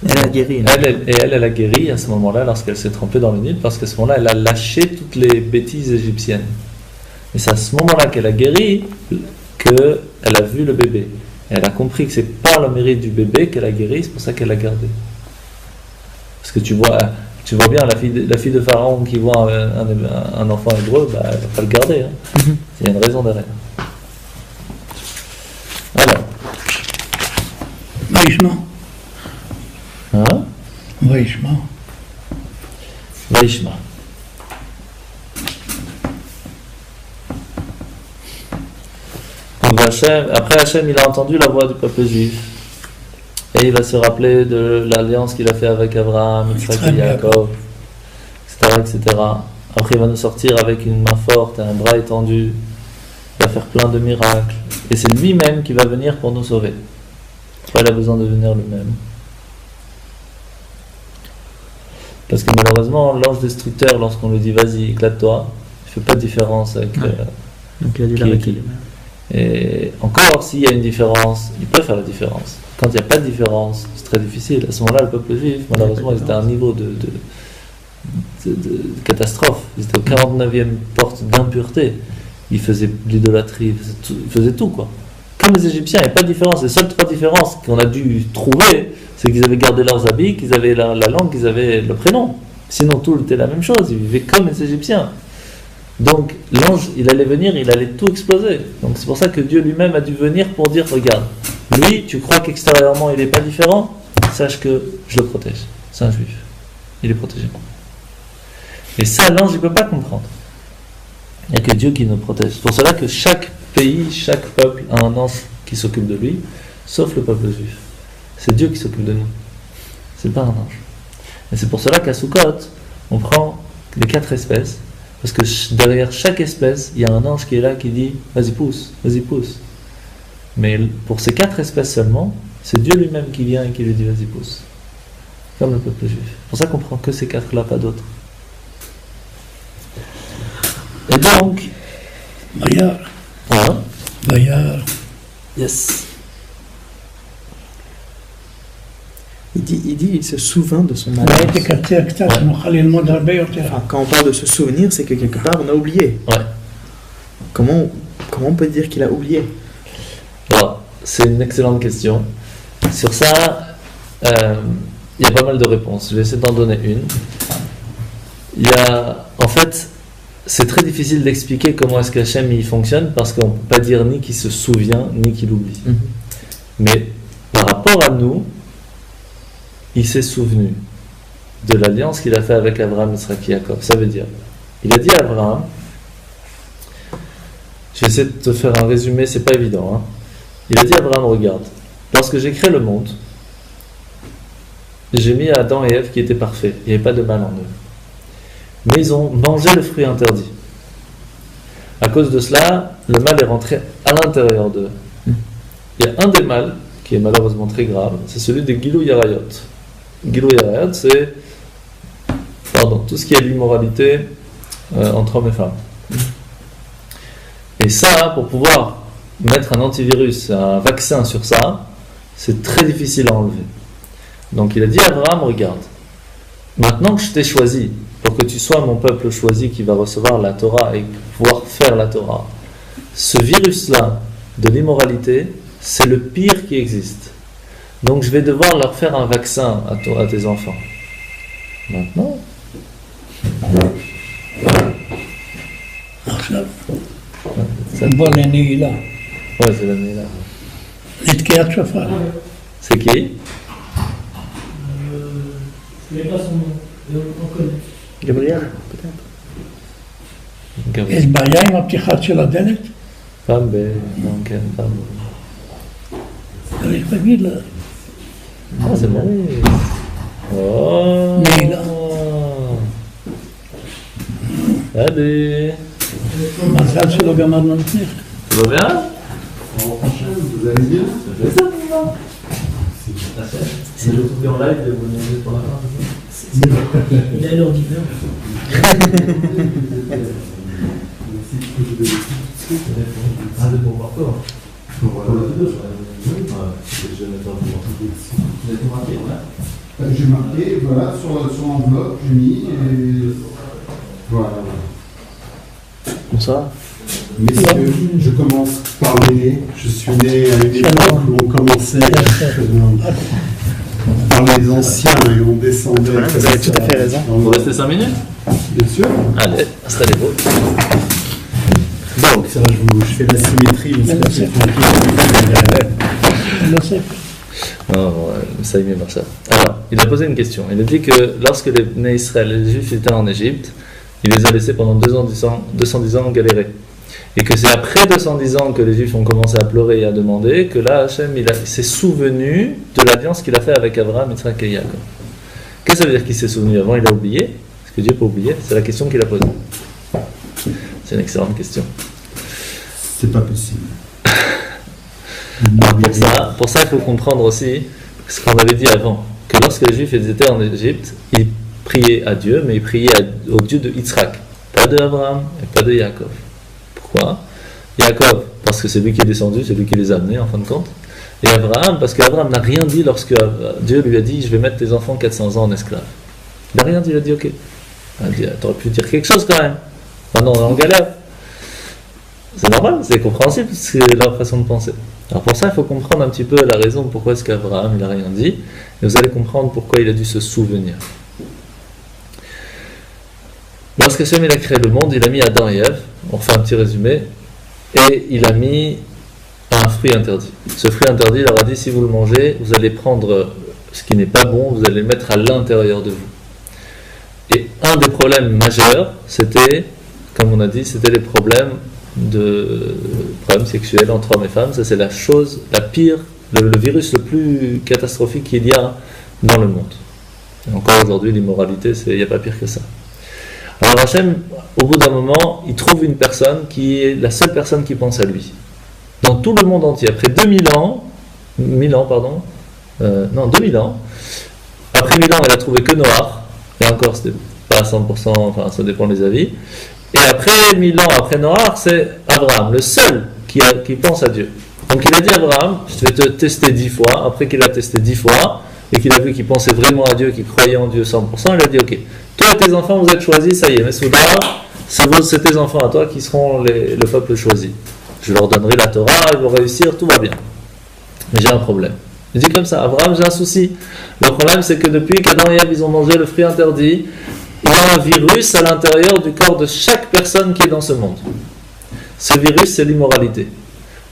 elle a guéri. Elle a guéri à ce moment-là lorsqu'elle s'est trempée dans le Nil, parce qu'à ce moment-là elle a lâché toutes les bêtises égyptiennes. Et c'est à ce moment-là qu'elle a guéri qu'elle a vu le bébé. Et elle a compris que c'est par le mérite du bébé qu'elle a guéri, c'est pour ça qu'elle l'a gardé. Parce que tu vois bien la fille de Pharaon qui voit un enfant hébreu, elle ne va pas le garder. Hein. Il y a une raison derrière. Alors. וישמע. Hein? וישמע. Vaishma. Donc après Hachem, il a entendu la voix du peuple juif. Et il va se rappeler de l'alliance qu'il a fait avec Abraham, Yitzhak et Yaakov, etc. Après, il va nous sortir avec une main forte et un bras étendu. Il va faire plein de miracles. Et c'est lui-même qui va venir pour nous sauver. Pourquoi il a besoin de venir lui-même? Parce que malheureusement, l'ange destructeur, lorsqu'on lui dit vas-y, éclate-toi, il ne fait pas de différence avec Donc il a dû Qui- l'arrêter qui- lui-même. Et encore, s'il y a une différence, il peut faire la différence. Quand il n'y a pas de différence, c'est très difficile. À ce moment-là, le peuple juif, malheureusement, ils étaient à un niveau de catastrophe. Ils étaient au 49e porte d'impureté. Ils faisaient de l'idolâtrie, ils faisaient tout, quoi. Comme les Égyptiens, il n'y a pas de différence. Les seules trois différences qu'on a dû trouver, c'est qu'ils avaient gardé leurs habits, qu'ils avaient la langue, qu'ils avaient le prénom. Sinon, tout était la même chose. Ils vivaient comme les Égyptiens. Donc, l'ange, il allait venir, il allait tout exploser. Donc, c'est pour ça que Dieu lui-même a dû venir pour dire, regarde, lui, tu crois qu'extérieurement, il n'est pas différent? Sache que je le protège. C'est un juif. Il est protégé. Et ça, l'ange, il ne peut pas comprendre. Il n'y a que Dieu qui nous protège. C'est pour cela que chaque pays, chaque peuple a un ange qui s'occupe de lui, sauf le peuple juif. C'est Dieu qui s'occupe de nous. C'est pas un ange. Et c'est pour cela qu'à Sukkot, on prend les 4 espèces, parce que derrière chaque espèce, il y a un ange qui est là qui dit vas-y pousse, vas-y pousse. Mais pour ces 4 espèces seulement, c'est Dieu lui-même qui vient et qui lui dit vas-y pousse. Comme le peuple juif. C'est pour ça qu'on prend que ces 4-là, pas d'autres. Et donc, Bayar, hein? Bayar. Yes. Il se souvint de son ראיתי malheur. קצר קצת, שנוכל ללמוד הרבה יותר. Enfin, quand on parle de se souvenir, c'est que quelque part on a oublié. Ouais. Comment on peut dire qu'il a oublié? Alors, c'est une excellente question. Sur ça, il y a pas mal de réponses. Je vais essayer d'en donner une. Il y a, en fait, c'est très difficile d'expliquer comment est-ce qu'Hachem il fonctionne parce qu'on ne peut pas dire ni qu'il se souvient ni qu'il oublie. Mais par rapport à nous, il s'est souvenu de l'alliance qu'il a fait avec Abraham, Yitzhak et Jacob. Ça veut dire, il a dit à Abraham, je vais essayer de te faire un résumé, c'est pas évident. Hein. Il a dit à Abraham, regarde, lorsque j'ai créé le monde, j'ai mis Adam et Ève qui étaient parfaits, il n'y avait pas de mal en eux. Mais ils ont mangé le fruit interdit. À cause de cela, le mal est rentré à l'intérieur d'eux. Il y a un des mâles qui est malheureusement très grave, c'est celui des Gilou Yarayot. Gilou Yarayot, c'est tout ce qui est l'immoralité entre hommes et femmes. Et ça, pour pouvoir mettre un antivirus, un vaccin sur ça, c'est très difficile à enlever. Donc il a dit à Abraham, regarde, maintenant que je t'ai choisi, pour que tu sois mon peuple choisi qui va recevoir la Torah et pouvoir faire la Torah, ce virus-là de l'immoralité, c'est le pire qui existe. Donc je vais devoir leur faire un vaccin à tes enfants. Maintenant, עכשיו, ça, בוא לנעילה. ouais, c'est l'année là. לתקיעת שופר. C'est qui? Je ne connais pas son nom, mais on connaît. Gabriel, peut-être. Gabriel. יש בעיה עם הפתיחת של הדלת? פעם כן, פעם. צריך להגיד לה. זה מוריס. או. נעילה. Allez. מזל שלא גמרנו לפני כן. Ça va bien? Vous allez bien? Si je trouve en live, vous venez pour la fin. Il a l'ordinateur. Ah, c'est pour partout. J'ai marqué, voilà, sur l'enveloppe, j'ai mis, et voilà. Bonsoir. Messieurs, je commence par les. Je suis né à une époque où on commençait par les anciens et on descendait. Voilà, vous avez tout à fait raison. Vous restez 5 minutes? Bien sûr. Allez, installez-vous. Donc, ça, je fais la symétrie. mais c'est pas si compliqué. נוסף. Ça y est, Marcha. Alors, il a posé une question. Il a dit que lorsque les Bnei Israël, les Juifs étaient en Égypte, il les a laissés pendant 210 ans galérer. Et que c'est après 210 ans que les Juifs ont commencé à pleurer et à demander que là, Hachem, il s'est souvenu de l'alliance qu'il a fait avec Abraham, Yitzhak et Jacob. Qu'est-ce que ça veut dire qu'il s'est souvenu avant? Il a oublié? Est-ce que Dieu peut oublier? C'est la question qu'il a posée. C'est une excellente question. C'est pas possible. Alors pour ça, il faut comprendre aussi ce qu'on avait dit avant, que lorsque les Juifs étaient en Égypte, ils priaient à Dieu, mais ils priaient au Dieu de Yitzhak, pas de Abraham et pas de Jacob. Pourquoi? Yaakov, parce que c'est lui qui est descendu, c'est lui qui les a amenés en fin de compte. Et Abraham, parce qu'Abraham n'a rien dit lorsque Dieu lui a dit je vais mettre tes enfants 400 ans en esclaves. Il n'a rien dit, il a dit ok. Il a dit t'aurais pu dire quelque chose quand même. Maintenant on est en galère. C'est normal, c'est compréhensible, c'est leur façon de penser. Alors pour ça, il faut comprendre un petit peu la raison pourquoi est-ce qu'Abraham il n'a rien dit. Et vous allez comprendre pourquoi il a dû se souvenir. Lorsque Hachem il a créé le monde, il a mis Adam et Ève, on fait un petit résumé, et il a mis un fruit interdit. Ce fruit interdit, il leur a dit, si vous le mangez, vous allez prendre ce qui n'est pas bon, vous allez le mettre à l'intérieur de vous. Et un des problèmes majeurs, c'était, comme on a dit, c'était les problèmes sexuels entre hommes et femmes. Ça c'est la chose, la pire, le virus le plus catastrophique qu'il y a dans le monde. Et encore aujourd'hui, l'immoralité, il n'y a pas pire que ça. Alors Hachem, au bout d'un moment, il trouve une personne qui est la seule personne qui pense à lui. Dans tout le monde entier, après 2000 ans, après 1000 ans, elle a trouvé que Noach, et encore c'était pas à 100%, enfin ça dépend des avis. Et après 1000 ans, après Noach, c'est Abraham, le seul qui pense à Dieu. Donc il a dit à Abraham, je vais te tester 10 fois, après qu'il a testé 10 fois, et qu'il a vu qu'il pensait vraiment à Dieu, qu'il croyait en Dieu 100%, il a dit ok, toi et tes enfants vous êtes choisis, ça y est, mais Souda, c'est tes enfants à toi qui seront le peuple choisi. Je leur donnerai la Torah, ils vont réussir, tout va bien. Mais j'ai un problème. Il dit comme ça, Abraham, j'ai un souci. Le problème c'est que depuis qu'Adam et Ève ils ont mangé le fruit interdit, il y a un virus à l'intérieur du corps de chaque personne qui est dans ce monde. Ce virus, c'est l'immoralité.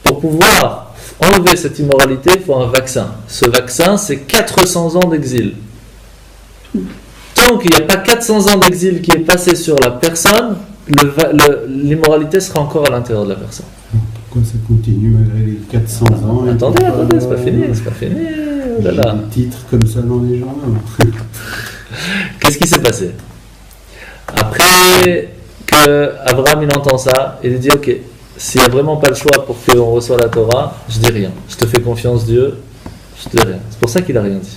Pour pouvoir enlever cette immoralité, il faut un vaccin. Ce vaccin, c'est 400 ans d'exil. Tant qu'il n'y a pas 400 ans d'exil qui est passé sur la personne, l'immoralité sera encore à l'intérieur de la personne. Pourquoi ça continue malgré les 400 ans? Attendez, c'est pas fini, c'est pas fini. Oh là là. Des titres comme ça dans les journaux. Qu'est-ce qui s'est passé? Après que Abraham il entend ça, il dit ok, s'il n'y a vraiment pas le choix pour qu'on reçoive la Torah, je dis rien. Je te fais confiance Dieu, je te dis rien. C'est pour ça qu'il n'a rien dit.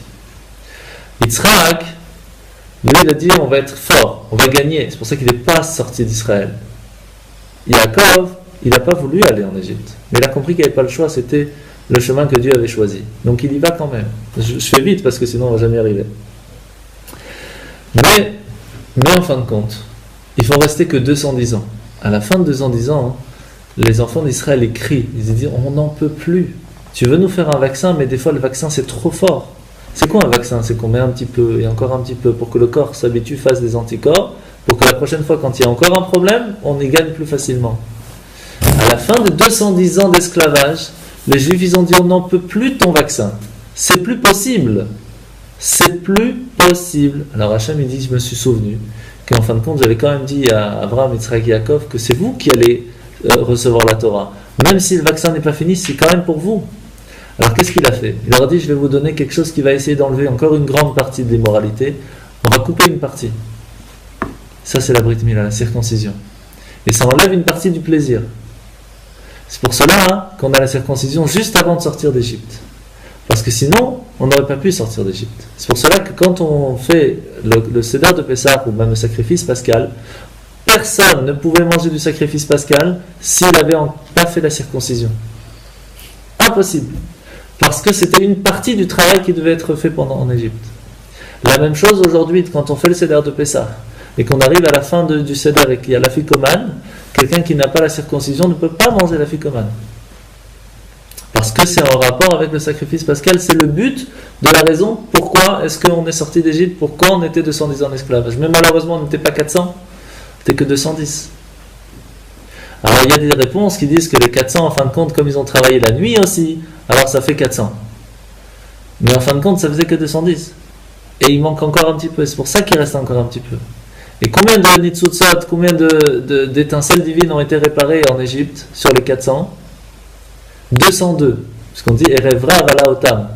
Yitzhak, lui il a dit on va être fort, on va gagner. C'est pour ça qu'il n'est pas sorti d'Israël. Yaakov, il n'a pas voulu aller en Égypte. Mais il a compris qu'il n'y avait pas le choix, c'était le chemin que Dieu avait choisi. Donc il y va quand même. Je fais vite parce que sinon on ne va jamais y arriver. Mais en fin de compte, il faut rester que 210 ans. À la fin de 210 ans, les enfants d'Israël ils crient, ils disent on n'en peut plus. Tu veux nous faire un vaccin, mais des fois le vaccin c'est trop fort. C'est quoi un vaccin? C'est qu'on met un petit peu et encore un petit peu pour que le corps s'habitue, fasse des anticorps, pour que la prochaine fois quand il y a encore un problème, on y gagne plus facilement. À la fin de 210 ans d'esclavage, les Juifs ils ont dit on n'en peut plus de ton vaccin. C'est plus possible. C'est plus possible. Alors Hachem il dit je me suis souvenu qu'en fin de compte j'avais quand même dit à Abraham, Yitzhak et Yaakov que c'est vous qui allez recevoir la Torah. Même si le vaccin n'est pas fini, c'est quand même pour vous. Alors qu'est-ce qu'il a fait? Il leur a dit je vais vous donner quelque chose qui va essayer d'enlever encore une grande partie de l'immoralité. On va couper une partie. Ça c'est la Brit Mila, la circoncision. Et ça enlève une partie du plaisir. C'est pour cela qu'on a la circoncision juste avant de sortir d'Égypte. Parce que sinon, on n'aurait pas pu sortir d'Égypte. C'est pour cela que quand on fait le Seder de Pessah ou même le sacrifice pascal, personne ne pouvait manger du sacrifice pascal s'il n'avait pas fait la circoncision. Impossible. Parce que c'était une partie du travail qui devait être fait en Égypte. La même chose aujourd'hui, quand on fait le Seder de Pessah et qu'on arrive à la fin du Seder et qu'il y a l'afikoman, quelqu'un qui n'a pas la circoncision ne peut pas manger l'afikoman. Parce que c'est en rapport avec le sacrifice pascal, c'est le but de la raison pourquoi est-ce qu'on est sorti d'Égypte, pourquoi on était 210 ans en esclavage. Mais malheureusement, on n'était pas 400, c'était que 210. Alors il y a des réponses qui disent que les 400, en fin de compte, comme ils ont travaillé la nuit aussi, alors ça fait 400. Mais en fin de compte, ça faisait que 210. Et il manque encore un petit peu, c'est pour ça qu'il reste encore un petit peu. Et combien de nitzutzot, combien d'étincelles divines ont été réparées en Égypte sur les 400 202, parce qu'on dit Erevra Vala Otam.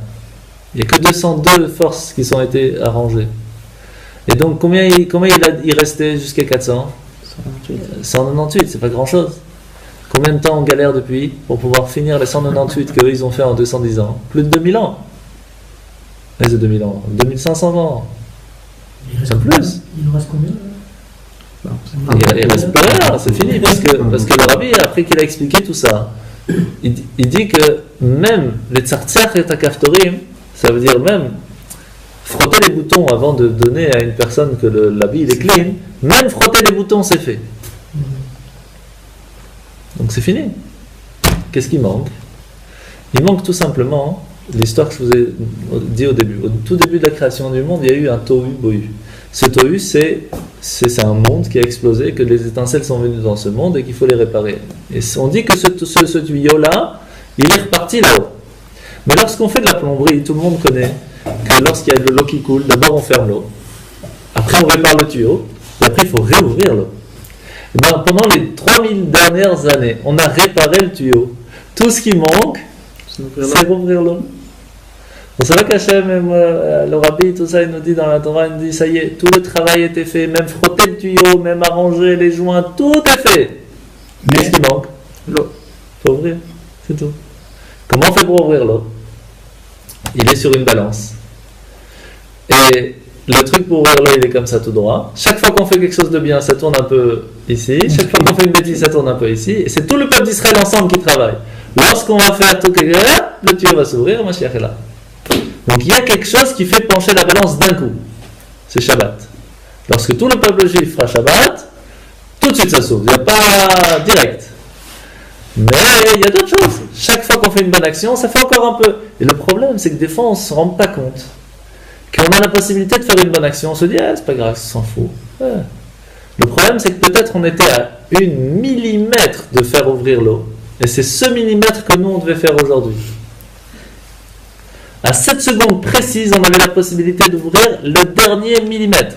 Il n'y a que 202 forces qui ont été arrangées. Et donc combien il restait jusqu'à 400 198, c'est pas grand chose. Combien de temps on galère depuis pour pouvoir finir les 198 qu'eux ils ont fait en 210 ans? Plus de 2000 ans. Mais c'est 2000 ans, 2500 ans. Il C'est plus. Il nous reste combien? Il reste plus rien, c'est fini, parce que le rabbi, après qu'il a expliqué tout ça, il dit que même les tzartzach et takaftorim, ça veut dire même frotter les boutons avant de donner à une personne que l'habit il est clean, même frotter les boutons c'est fait. Donc c'est fini. Qu'est-ce qui manque? Il manque tout simplement l'histoire que je vous ai dit au début. Au tout début de la création du monde, il y a eu un tohu bohu. Ce tohu, c'est un monde qui a explosé, que les étincelles sont venues dans ce monde et qu'il faut les réparer. Et on dit que ce tuyau-là, il est reparti là-haut. Mais lorsqu'on fait de la plomberie, tout le monde connaît que lorsqu'il y a de l'eau qui coule, d'abord on ferme l'eau, après on répare le tuyau, et après il faut réouvrir l'eau. Et bien, pendant les 3000 dernières années, on a réparé le tuyau. Tout ce qui manque, c'est rouvrir l'eau. Vous savez qu'Hachem, le rabbi, tout ça, il nous dit dans la Torah, il nous dit, ça y est, tout le travail était fait, même frotter le tuyau, même arranger les joints, tout est fait. Qu'est-ce qui manque? L'eau. Il faut ouvrir, c'est tout. Comment on fait pour ouvrir l'eau? Il est sur une balance. Et le truc pour ouvrir l'eau, il est comme ça tout droit. Chaque fois qu'on fait quelque chose de bien, ça tourne un peu ici. Chaque fois qu'on fait une bêtise, ça tourne un peu ici. Et c'est tout le peuple d'Israël ensemble qui travaille. Lorsqu'on va faire tout, le tuyau va s'ouvrir, Mashiach est là. Donc il y a quelque chose qui fait pencher la balance d'un coup. C'est Shabbat. Lorsque tout le peuple juif fera Shabbat, tout de suite ça s'ouvre. Il n'y a pas direct. Mais il y a d'autres choses. Chaque fois qu'on fait une bonne action, ça fait encore un peu. Et le problème, c'est que des fois, on ne se rend pas compte qu'on a la possibilité de faire une bonne action. On se dit, c'est pas grave, on s'en fout. Ouais. Le problème, c'est que peut-être on était à 1 millimètre de faire ouvrir l'eau. Et c'est ce millimètre que nous, on devait faire aujourd'hui. À 7 secondes précises, on avait la possibilité d'ouvrir le dernier millimètre.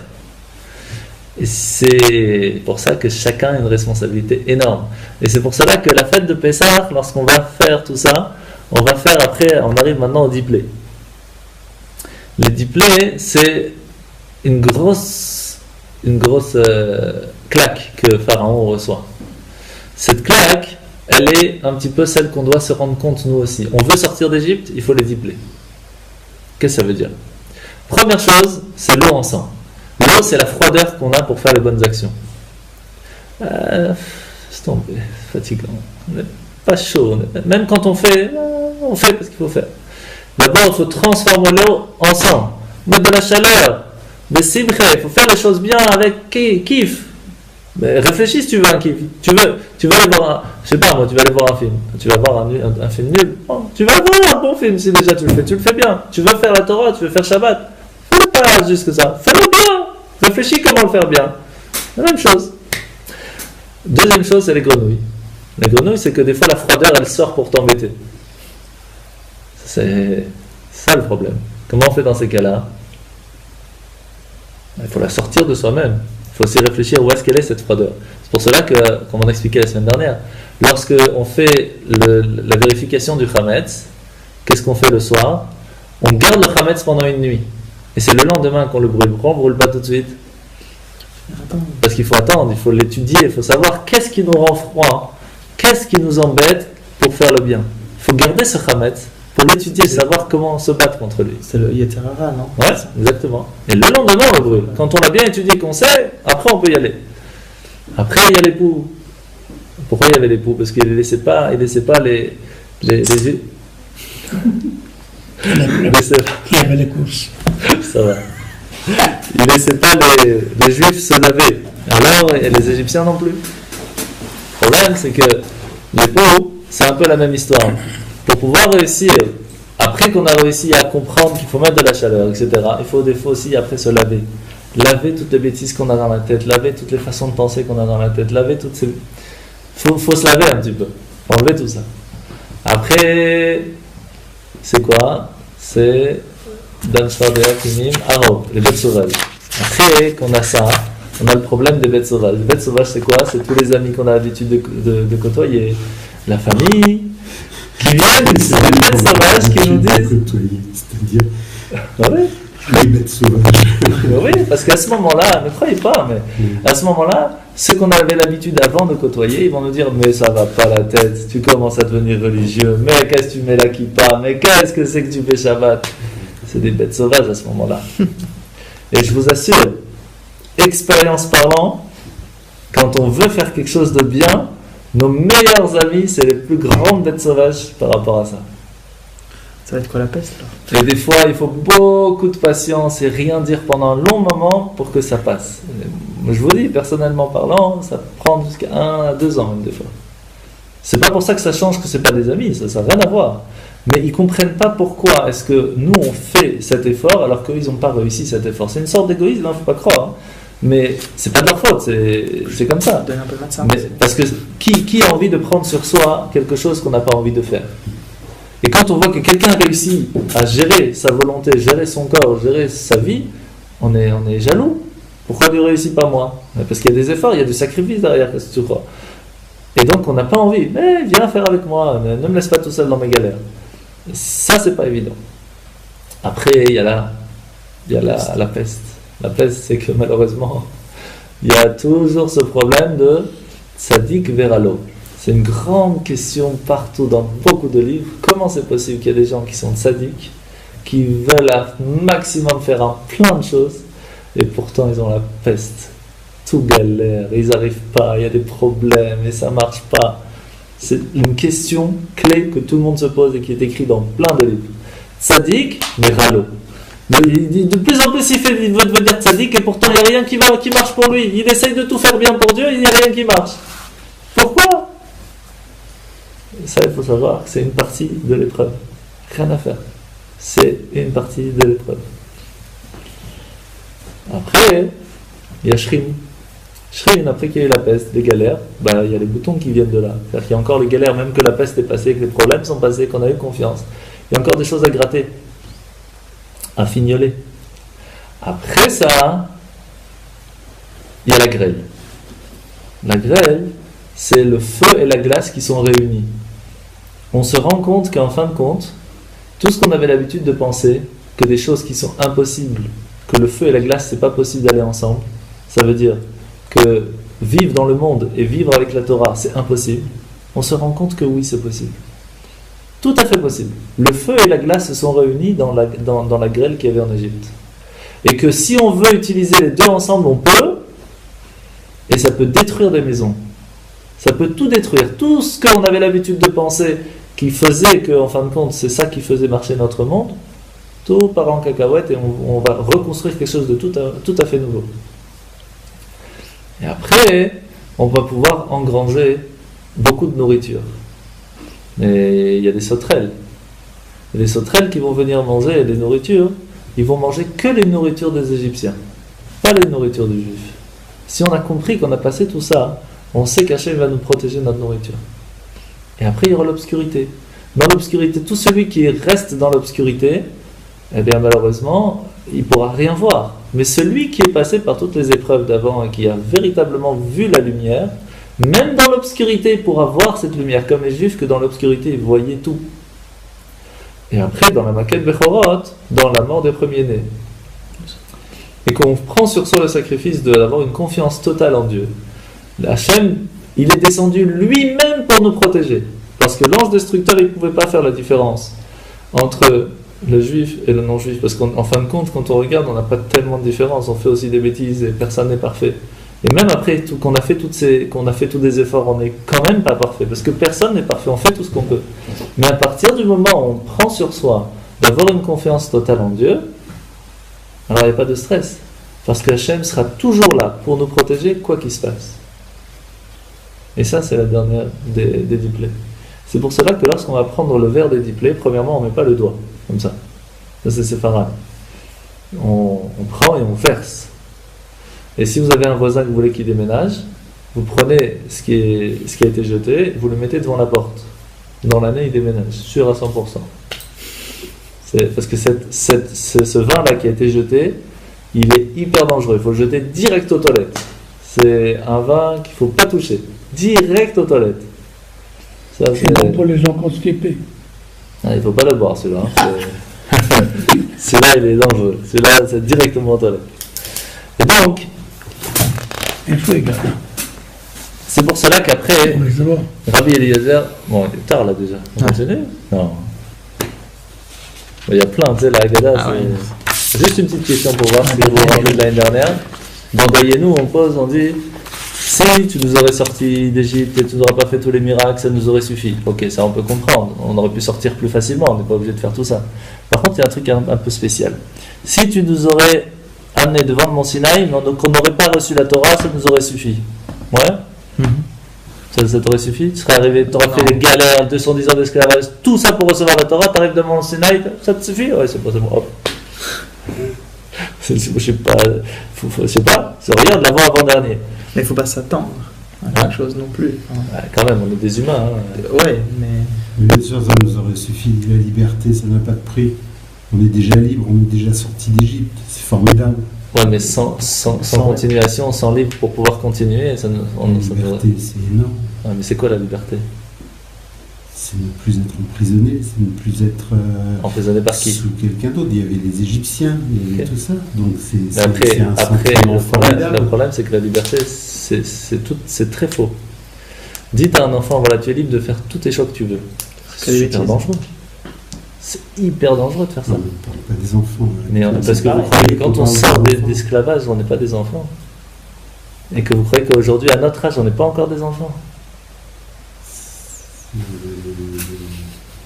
Et c'est pour ça que chacun a une responsabilité énorme. Et c'est pour cela que la fête de Pessah, lorsqu'on va faire tout ça, on va faire après, on arrive maintenant au diplé. Le diplé, c'est une grosse claque que Pharaon reçoit. Cette claque, elle est un petit peu celle qu'on doit se rendre compte nous aussi. On veut sortir d'Égypte, il faut les dipler. Qu'est-ce que ça veut dire? Première chose, c'est l'eau en sang. L'eau, c'est la froideur qu'on a pour faire les bonnes actions. C'est tombé, fatigant. On n'est pas chaud. Même quand on fait parce qu'il faut faire. D'abord, il faut transformer l'eau en sang. Mettre de la chaleur, des simcha. Il faut faire les choses bien avec kiff. Mais réfléchis si tu veux un kiff. Tu veux aller voir je sais pas moi, tu vas aller voir un film. Tu vas voir un film nul. Oh, tu vas voir un bon film si déjà tu le fais bien. Tu veux faire la Torah, tu veux faire Shabbat. Fais-le pas juste que ça. Fais-le bien. Réfléchis comment le faire bien. La même chose. Deuxième chose, c'est les grenouilles. Les grenouilles, c'est que des fois la froideur, elle sort pour t'embêter. C'est ça le problème. Comment on fait dans ces cas-là? Il faut la sortir de soi-même. Il faut aussi réfléchir où est-ce qu'elle est cette froideur. C'est pour cela que, comme on a expliqué la semaine dernière, lorsque on fait la vérification du Hametz, qu'est-ce qu'on fait le soir? On garde le Hametz pendant une nuit. Et c'est le lendemain qu'on le brûle. Pourquoi on ne brûle pas tout de suite? Parce qu'il faut attendre, il faut l'étudier, il faut savoir qu'est-ce qui nous rend froid, qu'est-ce qui nous embête pour faire le bien. Il faut garder ce Hametz pour l'étudier, savoir comment se battre contre lui. C'est le Yetzer Hara, non? Ouais, exactement. Et le lendemain, on le brûle. Quand on l'a bien étudié, qu'on sait, après on peut y aller. Après, il y a les poux. Pourquoi il y avait les poux? Parce qu'il ne laissait pas les Il y avait les courses. Ça va. Il ne laissait pas les Juifs se laver. Alors, et les Égyptiens non plus. Le problème, c'est que les poux, c'est un peu la même histoire. Pour pouvoir réussir, après qu'on a réussi à comprendre qu'il faut mettre de la chaleur, etc., il faut des fois aussi après se laver. Laver toutes les bêtises qu'on a dans la tête, laver toutes les façons de penser qu'on a dans la tête, laver toutes ces... Faut se laver un petit peu, enlever tout ça. Après, c'est quoi? C'est Dan Shvardea Kinim Aro, les bêtes sauvages. Après qu'on a ça, on a le problème des bêtes sauvages. Les bêtes sauvages, c'est quoi? C'est tous les amis qu'on a l'habitude de côtoyer, la famille, qui viennent, c'est des bêtes sauvages qui nous disent. C'est-à-dire Ouais. les bêtes sauvages. Oui, parce qu'à ce moment-là, ne croyez pas, mais à ce moment-là, ceux qu'on avait l'habitude avant de côtoyer, ils vont nous dire mais ça va pas la tête, tu commences à devenir religieux, mais qu'est-ce que tu mets la kippa, mais qu'est-ce que c'est que tu fais Shabbat? C'est des bêtes sauvages à ce moment-là. Et je vous assure, expérience parlant, Quand on veut faire quelque chose de bien, nos meilleurs amis, c'est les plus grandes bêtes sauvages par rapport à ça. Ça va être quoi la peste là? Et des fois, il faut beaucoup de patience et rien dire pendant un long moment pour que ça passe. Moi, je vous dis, personnellement parlant, ça prend jusqu'à 1 à 2 ans même des fois. C'est pas pour ça que ça change que c'est pas des amis, ça n'a rien à voir. Mais ils comprennent pas pourquoi est-ce que nous on fait cet effort alors qu'eux ils n'ont pas réussi cet effort. C'est une sorte d'égoïsme, il ne faut pas croire. Hein. Mais c'est pas de leur faute, c'est comme ça. Donne un peu de médecin. Mais parce que qui a envie de prendre sur soi quelque chose qu'on n'a pas envie de faire? Et quand on voit que quelqu'un réussit à gérer sa volonté, gérer son corps, gérer sa vie, on est jaloux. Pourquoi ne réussit pas moi? Parce qu'il y a des efforts, il y a du sacrifice derrière, qu'est-ce que tu crois? Et donc on n'a pas envie. Mais viens faire avec moi, ne me laisse pas tout seul dans mes galères. Ça, c'est pas évident. Après, il y a la peste. La peste, c'est que malheureusement, il y a toujours ce problème de tzaddik veralo. C'est une grande question partout dans beaucoup de livres. Comment c'est possible qu'il y ait des gens qui sont tzaddik, qui veulent un maximum faire plein de choses, et pourtant ils ont la peste. Tout galère, ils n'arrivent pas, il y a des problèmes et ça ne marche pas. C'est une question clé que tout le monde se pose et qui est écrite dans plein de livres. Tzaddik, mais ralo. De plus en plus, il veut devenir tzaddik et pourtant il n'y a rien qui marche pour lui. Il essaye de tout faire bien pour Dieu et il n'y a rien qui marche. Pourquoi? Ça, il faut savoir que c'est une partie de l'épreuve. Rien à faire. C'est une partie de l'épreuve. Après, il y a Shrim. Shrim, après qu'il y a eu la peste, les galères, il y a les boutons qui viennent de là. C'est-à-dire qu'il y a encore les galères, même que la peste est passée, que les problèmes sont passés, qu'on a eu confiance. Il y a encore des choses à gratter, à fignoler. Après ça, il y a la grêle. La grêle, c'est le feu et la glace qui sont réunis. On se rend compte qu'en fin de compte, tout ce qu'on avait l'habitude de penser, que des choses qui sont impossibles, que le feu et la glace, c'est pas possible d'aller ensemble, ça veut dire que vivre dans le monde et vivre avec la Torah, c'est impossible. On se rend compte que oui, c'est possible. Tout à fait possible. Le feu et la glace se sont réunis dans la grêle qu'il y avait en Égypte. Et que si on veut utiliser les deux ensemble, on peut, et ça peut détruire des maisons. Ça peut tout détruire. Tout ce qu'on avait l'habitude de penser qui faisait qu'en fin de compte, c'est ça qui faisait marcher notre monde, tout part en cacahuète et on va reconstruire quelque chose de tout à fait nouveau. Et après, on va pouvoir engranger beaucoup de nourriture. Mais il y a des sauterelles. Il y a des sauterelles qui vont venir manger des nourritures. Ils vont manger que les nourritures des Égyptiens, pas les nourritures des Juifs. Si on a compris qu'on a passé tout ça, on sait qu'Hachem va nous protéger notre nourriture. Et après, il y aura l'obscurité. Dans l'obscurité, tout celui qui reste dans l'obscurité, eh bien malheureusement, il ne pourra rien voir. Mais celui qui est passé par toutes les épreuves d'avant et qui a véritablement vu la lumière, même dans l'obscurité, il pourra voir cette lumière, comme les Juifs que dans l'obscurité, ils voyaient tout. Et après, dans la Maquette Bechorot, dans la mort des premiers-nés, et qu'on prend sur soi le sacrifice d'avoir une confiance totale en Dieu, Hachem, il est descendu lui-même pour nous protéger. Parce que l'ange destructeur, il ne pouvait pas faire la différence entre le juif et le non-juif. Parce qu'en fin de compte, quand on regarde, on n'a pas tellement de différence. On fait aussi des bêtises et personne n'est parfait. Et même après qu'on a fait tous des efforts, on n'est quand même pas parfait. Parce que personne n'est parfait, on fait tout ce qu'on peut. Mais à partir du moment où on prend sur soi d'avoir une confiance totale en Dieu, alors il n'y a pas de stress. Parce que Hachem sera toujours là pour nous protéger, quoi qu'il se passe. Et ça, c'est la dernière des diplés. C'est pour cela que lorsqu'on va prendre le verre des diplés, premièrement, on ne met pas le doigt, comme ça. Ça, c'est séfarade. On prend et on verse. Et si vous avez un voisin que vous voulez qu'il déménage, vous prenez ce qui a été jeté, vous le mettez devant la porte. Dans l'année, il déménage, sûr à 100%. Parce que ce vin-là qui a été jeté, il est hyper dangereux. Il faut le jeter direct aux toilettes. C'est un vin qu'il ne faut pas toucher. Direct aux toilettes. Ça, c'est bon pour les gens constipés. Il ne faut pas le boire, celui-là. Hein. Celui-là, il est dangereux. Celui-là, c'est directement aux toilettes. Et donc, c'est pour cela qu'après, Rabbi Eliezer, bon, il est tard là déjà. On continue ? Non. Il y a plein, tu sais, la Haggadah, c'est... Juste une petite question pour voir si vous vous rappelez de l'année dernière. Dans Dayenu, on pose, on dit, si tu nous aurais sortis d'Égypte et tu n'aurais pas fait tous les miracles, ça nous aurait suffi. Ok, ça on peut comprendre. On aurait pu sortir plus facilement, on n'est pas obligé de faire tout ça. Par contre, il y a un truc un peu spécial. Si tu nous aurais amené devant le mont Sinaï, mais qu'on n'aurait pas reçu la Torah, ça nous aurait suffi. Ouais. Ça t'aurait suffi? Tu serais arrivé, tu aurais fait les galères, 210 ans d'esclavage, tout ça pour recevoir la Torah, tu arrives devant le Sinaï, ça te suffit? Ouais, c'est pas bon. Hop. Je sais pas, c'est rien de l'avant avant-dernier. Mais il ne faut pas s'attendre à quelque chose non plus. Ouais, quand même, on est des humains. Ouais, mais. Bien sûr, ça nous aurait suffi. La liberté, ça n'a pas de prix. On est déjà libre, on est déjà sorti d'Égypte. C'est formidable. Ouais, mais sans continuation, sans livre pour pouvoir continuer, ça nous. La liberté, c'est énorme. Ouais, mais c'est quoi la liberté? C'est ne plus être emprisonné, c'est ne plus être emprisonné par qui? Sous quelqu'un d'autre. Il y avait les Égyptiens, il y avait tout ça. Donc c'est un après sentiment formidable. le problème, c'est que la liberté, c'est très faux. Dites à un enfant, voilà, tu es libre de faire tous tes choix que tu veux. C'est super dangereux. C'est hyper dangereux de faire ça. Non, on ne parle pas des enfants. Mais parce que vous croyez que quand on sort d'esclavage, on n'est pas des enfants. Et que vous croyez qu'aujourd'hui, à notre âge, on n'est pas encore des enfants.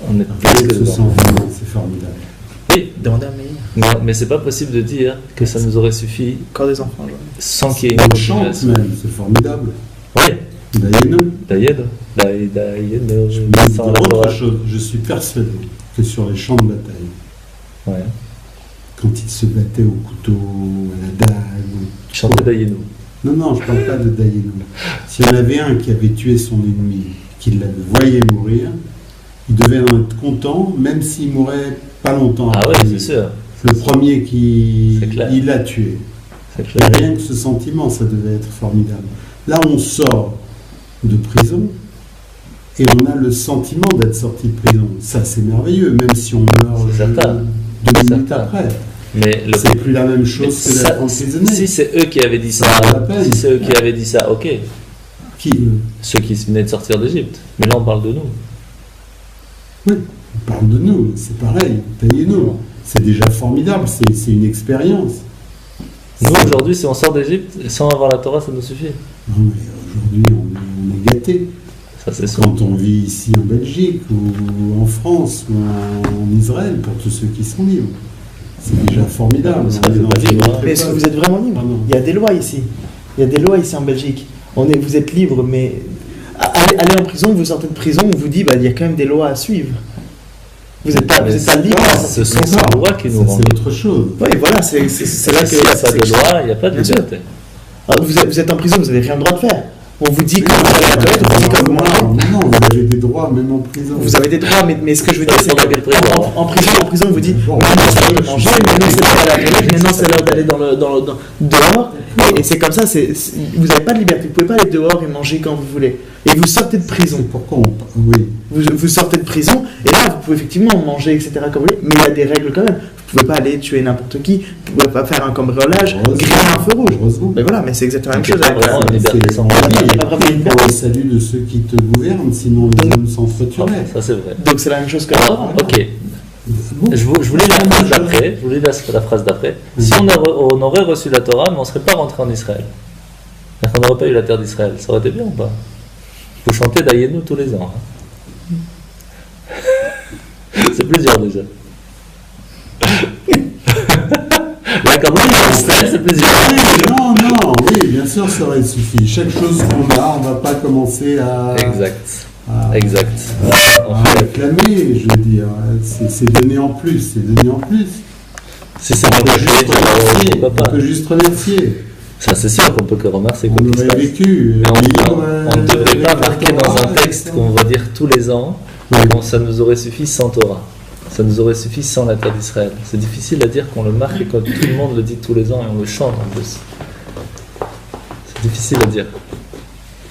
On est plus que des enfants. C'est formidable. Oui, mais c'est pas possible de dire que ça nous aurait suffi. Encore des enfants, sans qu'il y ait une on chante même, c'est formidable. Oui. Dayenu. Autre chose, je suis persuadé que sur les champs de bataille, quand ils se battaient au couteau, à la dague, chantaient Dayenu. Non, je ne parle pas de Dayenu. S'il y en avait un qui avait tué son ennemi, qu'il le voyait mourir, il devait en être content, même s'il mourait pas longtemps après. Ah oui, c'est sûr. Le premier il l'a tué. Et rien que ce sentiment, ça devait être formidable. Là, on sort de prison et on a le sentiment d'être sorti de prison. Ça, c'est merveilleux, même si on meurt 2 minutes après. Mais c'est plus la même chose que d'être emprisonné. Si c'est eux qui avaient dit ça, ok. Qui eux? Ceux qui venaient de sortir d'Égypte. Mais là, on parle de nous. Oui, on parle de nous, c'est pareil. Payez-nous. C'est déjà formidable, c'est une expérience. Nous, aujourd'hui, si on sort d'Égypte, sans avoir la Torah, ça nous suffit. Non, mais aujourd'hui, on est gâtés. Ça, c'est sûr. Quand on vit ici en Belgique, ou en France, ou en Israël, pour tous ceux qui sont libres. C'est déjà formidable. Mais est-ce que vous êtes vraiment libre? Il y a des lois ici. Il y a des lois ici en Belgique. Vous êtes libre, mais allez en prison, vous sortez de prison, on vous dit il y a quand même des lois à suivre. Vous n'êtes pas libre. Ce sont ces lois qui nous rendent. C'est autre chose. Oui, voilà, c'est là que. S'il n'y a pas de loi, il n'y a pas de liberté. Vous êtes en prison, vous n'avez rien le droit de faire. On vous dit quand vous allez à la toilette, on vous dit quand vous mangez. Non, vous avez des droits, même en prison. Vous avez des droits, mais ce que je veux dire, c'est qu'en prison, on vous dit maintenant c'est l'heure de manger, maintenant c'est l'heure d'aller à la toilette, maintenant c'est l'heure d'aller dehors. Et c'est comme ça, vous n'avez pas de liberté. Vous ne pouvez pas aller dehors et manger quand vous voulez. Et vous sortez de prison. Pourquoi oui. Vous sortez de prison, et là, vous pouvez effectivement manger, etc. comme vous voulez, mais il y a des règles quand même. Vous ne pouvez pas aller tuer n'importe qui, vous ne pouvez pas faire un cambriolage, griller un feu rouge. Mais voilà, mais c'est exactement la même chose. Il n'y a pas vraiment une liberté. C'est le salut de ceux qui te gouvernent, sinon les hommes s'entretueraient. Ça, c'est vrai. Donc c'est la même chose que. Ok. Je voulais la phrase d'après. Si on aurait reçu la Torah, mais on ne serait pas rentré en Israël. On n'aurait pas eu la terre d'Israël. Ça aurait été bien ou pas? Il faut chanter Dayenu tous les ans. C'est plusieurs déjà. Là, quand même, c'est plusieurs. Non, oui, bien sûr, ça aurait suffi. Chaque chose qu'on a, on ne va pas commencer à. Exact. À réclamer, je veux dire. C'est donné en plus. Si c'est pas on peut juste remercier. Ça, c'est sûr qu'on peut que remercier. On aurait vécu. Mais on ne devrait pas marquer dans un texte qu'on va dire tous les ans que ça nous aurait suffi sans Torah. Ça nous aurait suffi sans la terre d'Israël. C'est difficile à dire qu'on le marque et que tout le monde le dit tous les ans et on le chante en plus. C'est difficile à dire.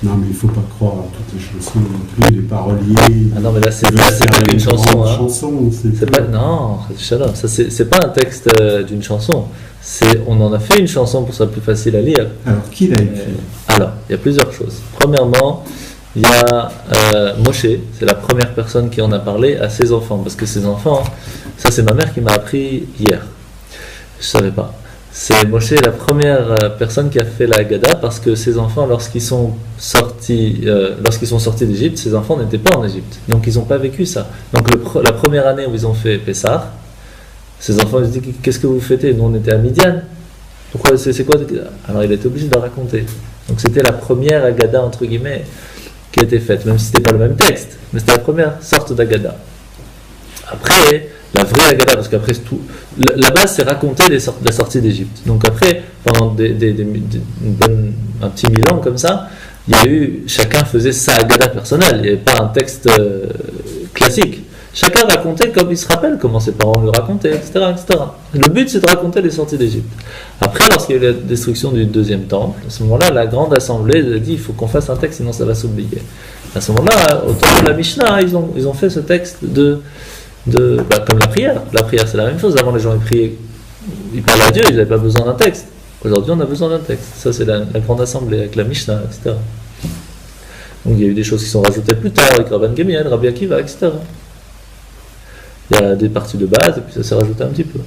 Non, mais il ne faut pas croire à toutes les chansons non plus, les paroliers. Ah non, mais là, c'est pas une chanson. C'est pas, non, ça, c'est pas un texte d'une chanson. On en a fait une chanson pour que ce soit plus facile à lire. Alors, qui l'a écrit? Alors, il y a plusieurs choses. Premièrement, il y a Moshe, c'est la première personne qui en a parlé à ses enfants. Parce que ses enfants, ça c'est ma mère qui m'a appris hier. Je ne savais pas. C'est Moshe la première personne qui a fait la Haggadah parce que ses enfants, lorsqu'ils sont sortis d'Égypte, ses enfants n'étaient pas en Égypte. Donc ils n'ont pas vécu ça. Donc la première année où ils ont fait Pessah, ses enfants ils se disent qu'est-ce que vous fêtez? Nous on était à Midian. Pourquoi c'est quoi? Alors il était obligé de raconter. Donc c'était la première Haggadah entre guillemets qui a été faite, même si c'était pas le même texte, mais c'était la première sorte d'Haggadah. Après, la vraie Haggadah, parce qu'après tout, la base c'est raconter la sortie d'Égypte. Donc après, pendant un petit 1000 ans comme ça, il y a eu, chacun faisait sa Haggadah personnelle, il n'y avait pas un texte classique. Chacun racontait comme il se rappelle, comment ses parents lui racontaient, etc., etc. Le but c'est de raconter les sorties d'Égypte. Après, lorsqu'il y a eu la destruction du deuxième temple, à ce moment-là, la grande assemblée a dit il faut qu'on fasse un texte, sinon ça va s'oublier. À ce moment-là, au temps de la Mishnah, ils ont fait ce texte comme la prière. La prière, c'est la même chose. Avant, les gens ils priaient, ils parlaient à Dieu, ils n'avaient pas besoin d'un texte. Aujourd'hui, on a besoin d'un texte. Ça, c'est la grande assemblée avec la Mishnah, etc. Donc, il y a eu des choses qui sont rajoutées plus tard, avec Rabban Gemiel, Rabbi Akiva, etc. Il y a des parties de base, et puis ça s'est rajouté un petit peu.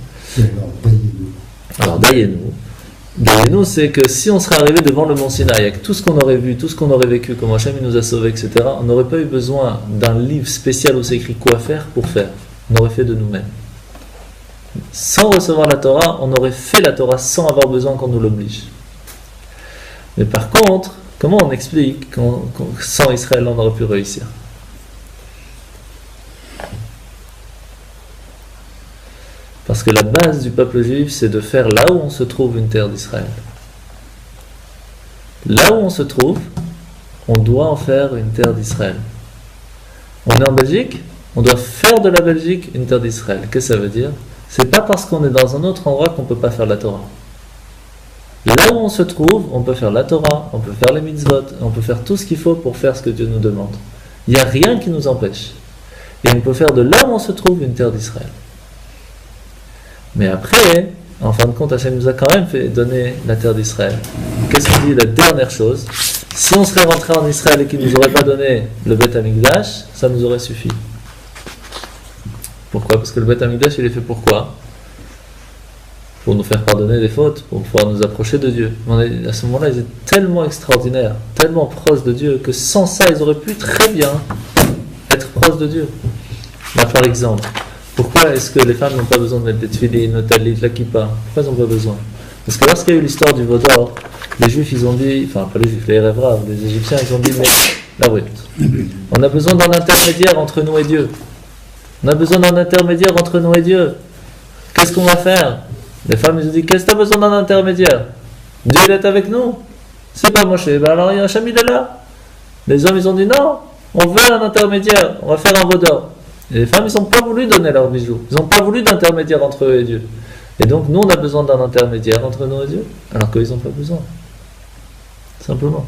Alors, Dayenu. Dayenu, c'est que si on serait arrivé devant le mont Sinaï, avec tout ce qu'on aurait vu, tout ce qu'on aurait vécu, comment Hachem nous a sauvés, etc., on n'aurait pas eu besoin d'un livre spécial où c'est écrit quoi faire pour faire. On aurait fait de nous-mêmes. Sans recevoir la Torah, on aurait fait la Torah sans avoir besoin qu'on nous l'oblige. Mais par contre, comment on explique qu'en sans Israël, on aurait pu réussir? Parce que la base du peuple juif, c'est de faire là où on se trouve une terre d'Israël. Là où on se trouve, on doit en faire une terre d'Israël. On est en Belgique, on doit faire de la Belgique une terre d'Israël. Qu'est-ce que ça veut dire? C'est pas parce qu'on est dans un autre endroit qu'on ne peut pas faire la Torah. Là où on se trouve, on peut faire la Torah, on peut faire les mitzvot, on peut faire tout ce qu'il faut pour faire ce que Dieu nous demande. Il n'y a rien qui nous empêche. Et on peut faire de là où on se trouve une terre d'Israël. Mais après, en fin de compte, Hachem nous a quand même fait donner la terre d'Israël. Qu'est-ce qu'il dit? La dernière chose, si on serait rentré en Israël et qu'il ne nous aurait pas donné le Beth Amikdash, ça nous aurait suffi. Pourquoi? Parce que le Beth Amikdash, il est fait pourquoi? Pour nous faire pardonner des fautes, pour pouvoir nous approcher de Dieu. À ce moment-là, ils étaient tellement extraordinaires, tellement proches de Dieu, que sans ça, ils auraient pu très bien être proches de Dieu. Là, par exemple, pourquoi est-ce que les femmes n'ont pas besoin de mettre des tefilines, le talit, la kippa? Pourquoi ils n'ont pas besoin? Parce que lorsqu'il y a eu l'histoire du veau d'or, les juifs ils ont dit, enfin pas les juifs, les rêveraves, les égyptiens ils ont dit, mais la brute, on a besoin d'un intermédiaire entre nous et Dieu. On a besoin d'un intermédiaire entre nous et Dieu. Qu'est-ce qu'on va faire? Les femmes ils ont dit, qu'est-ce que tu as besoin d'un intermédiaire? Dieu il est avec nous. C'est pas Moshe, ben alors il y a Hachem il est là. Les hommes ils ont dit, non, on veut un intermédiaire, on va faire un veau d'or. Et les femmes, ils n'ont pas voulu donner leurs bijoux. Ils n'ont pas voulu d'intermédiaire entre eux et Dieu. Et donc, nous, on a besoin d'un intermédiaire entre nous et Dieu, alors qu'ils n'ont pas besoin. Simplement.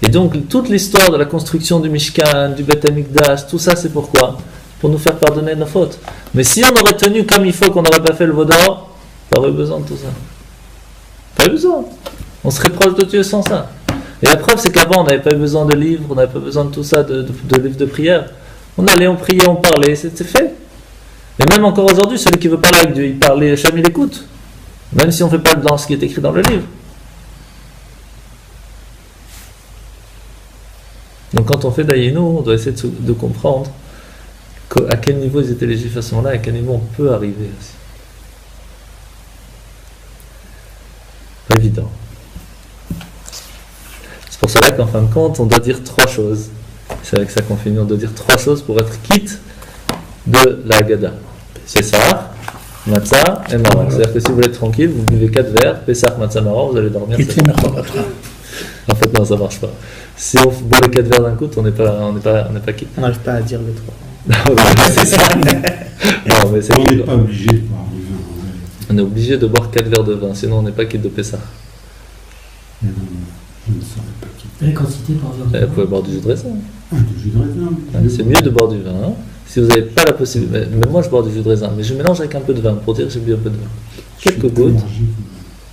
Et donc, toute l'histoire de la construction du Mishkan, du Beth Amikdash, tout ça, c'est pourquoi? Pour nous faire pardonner nos fautes. Mais si on aurait tenu comme il faut, qu'on n'aurait pas fait le veau d'or, pas eu besoin de tout ça. Pas eu besoin. On serait proche de Dieu sans ça. Et la preuve, c'est qu'avant, on n'avait pas eu besoin de livres, on n'avait pas besoin de tout ça, de livres de prière. On allait, on priait, on parlait, c'était fait. Et même encore aujourd'hui, celui qui veut parler avec Dieu, il parle, Hachem il écoute. Même si on ne fait pas dans ce qui est écrit dans le livre. Donc quand on fait Dayenu, on doit essayer de comprendre à quel niveau ils étaient les Juifs à ce moment-là, et à quel niveau on peut arriver aussi. Pas évident. C'est pour cela qu'en fin de compte, on doit dire 3 choses. C'est avec ça qu'on finit, on doit dire 3 choses pour être quitte de la Haggadah. Pessah, Matzah et Maror. C'est-à-dire que si vous voulez être tranquille, vous buvez 4 verres, Pessah, Matzah, Maror, vous allez dormir. En fait, non, ça marche pas. Si on boit les 4 verres d'un coup, on n'est pas quitte. On n'arrive pas à dire les 3. C'est ça. Non, mais c'est on n'est pas obligé de boire du vin. On est obligé de boire 4 verres de vin, sinon on n'est pas quitte de Pessah. Je ne serais pas quitte. La quantité par exemple. Vous pouvez boire du jus de raisin. Du jus de raisin. C'est mieux de boire du vin. Hein. Si vous n'avez pas la possibilité. Mais moi je bois du jus de raisin, mais je mélange avec un peu de vin pour dire que j'ai bu un peu de vin. Quelques gouttes.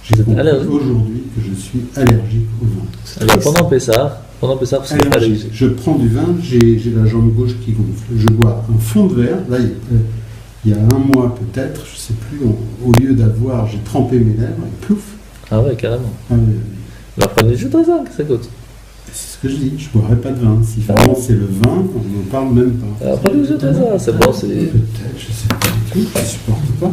J'ai compris aujourd'hui que je suis allergique au vin. Alors pendant Pessah, vous serez allergique. Je prends du vin, j'ai la jambe gauche qui gonfle. Je bois un fond de verre, là, il y a un mois peut-être, je ne sais plus, au lieu d'avoir, j'ai trempé mes lèvres et plouf. Ah ouais, carrément. Ah oui. Alors prenez du jus de raisin, que ça coûte. C'est ce que je dis, je ne boirais pas de vin. Si vraiment c'est le vin, on n'en parle même pas. Alors prenez du jus de raisin, c'est bon, c'est... Peut-être, je ne sais pas du tout, je ne supporte pas.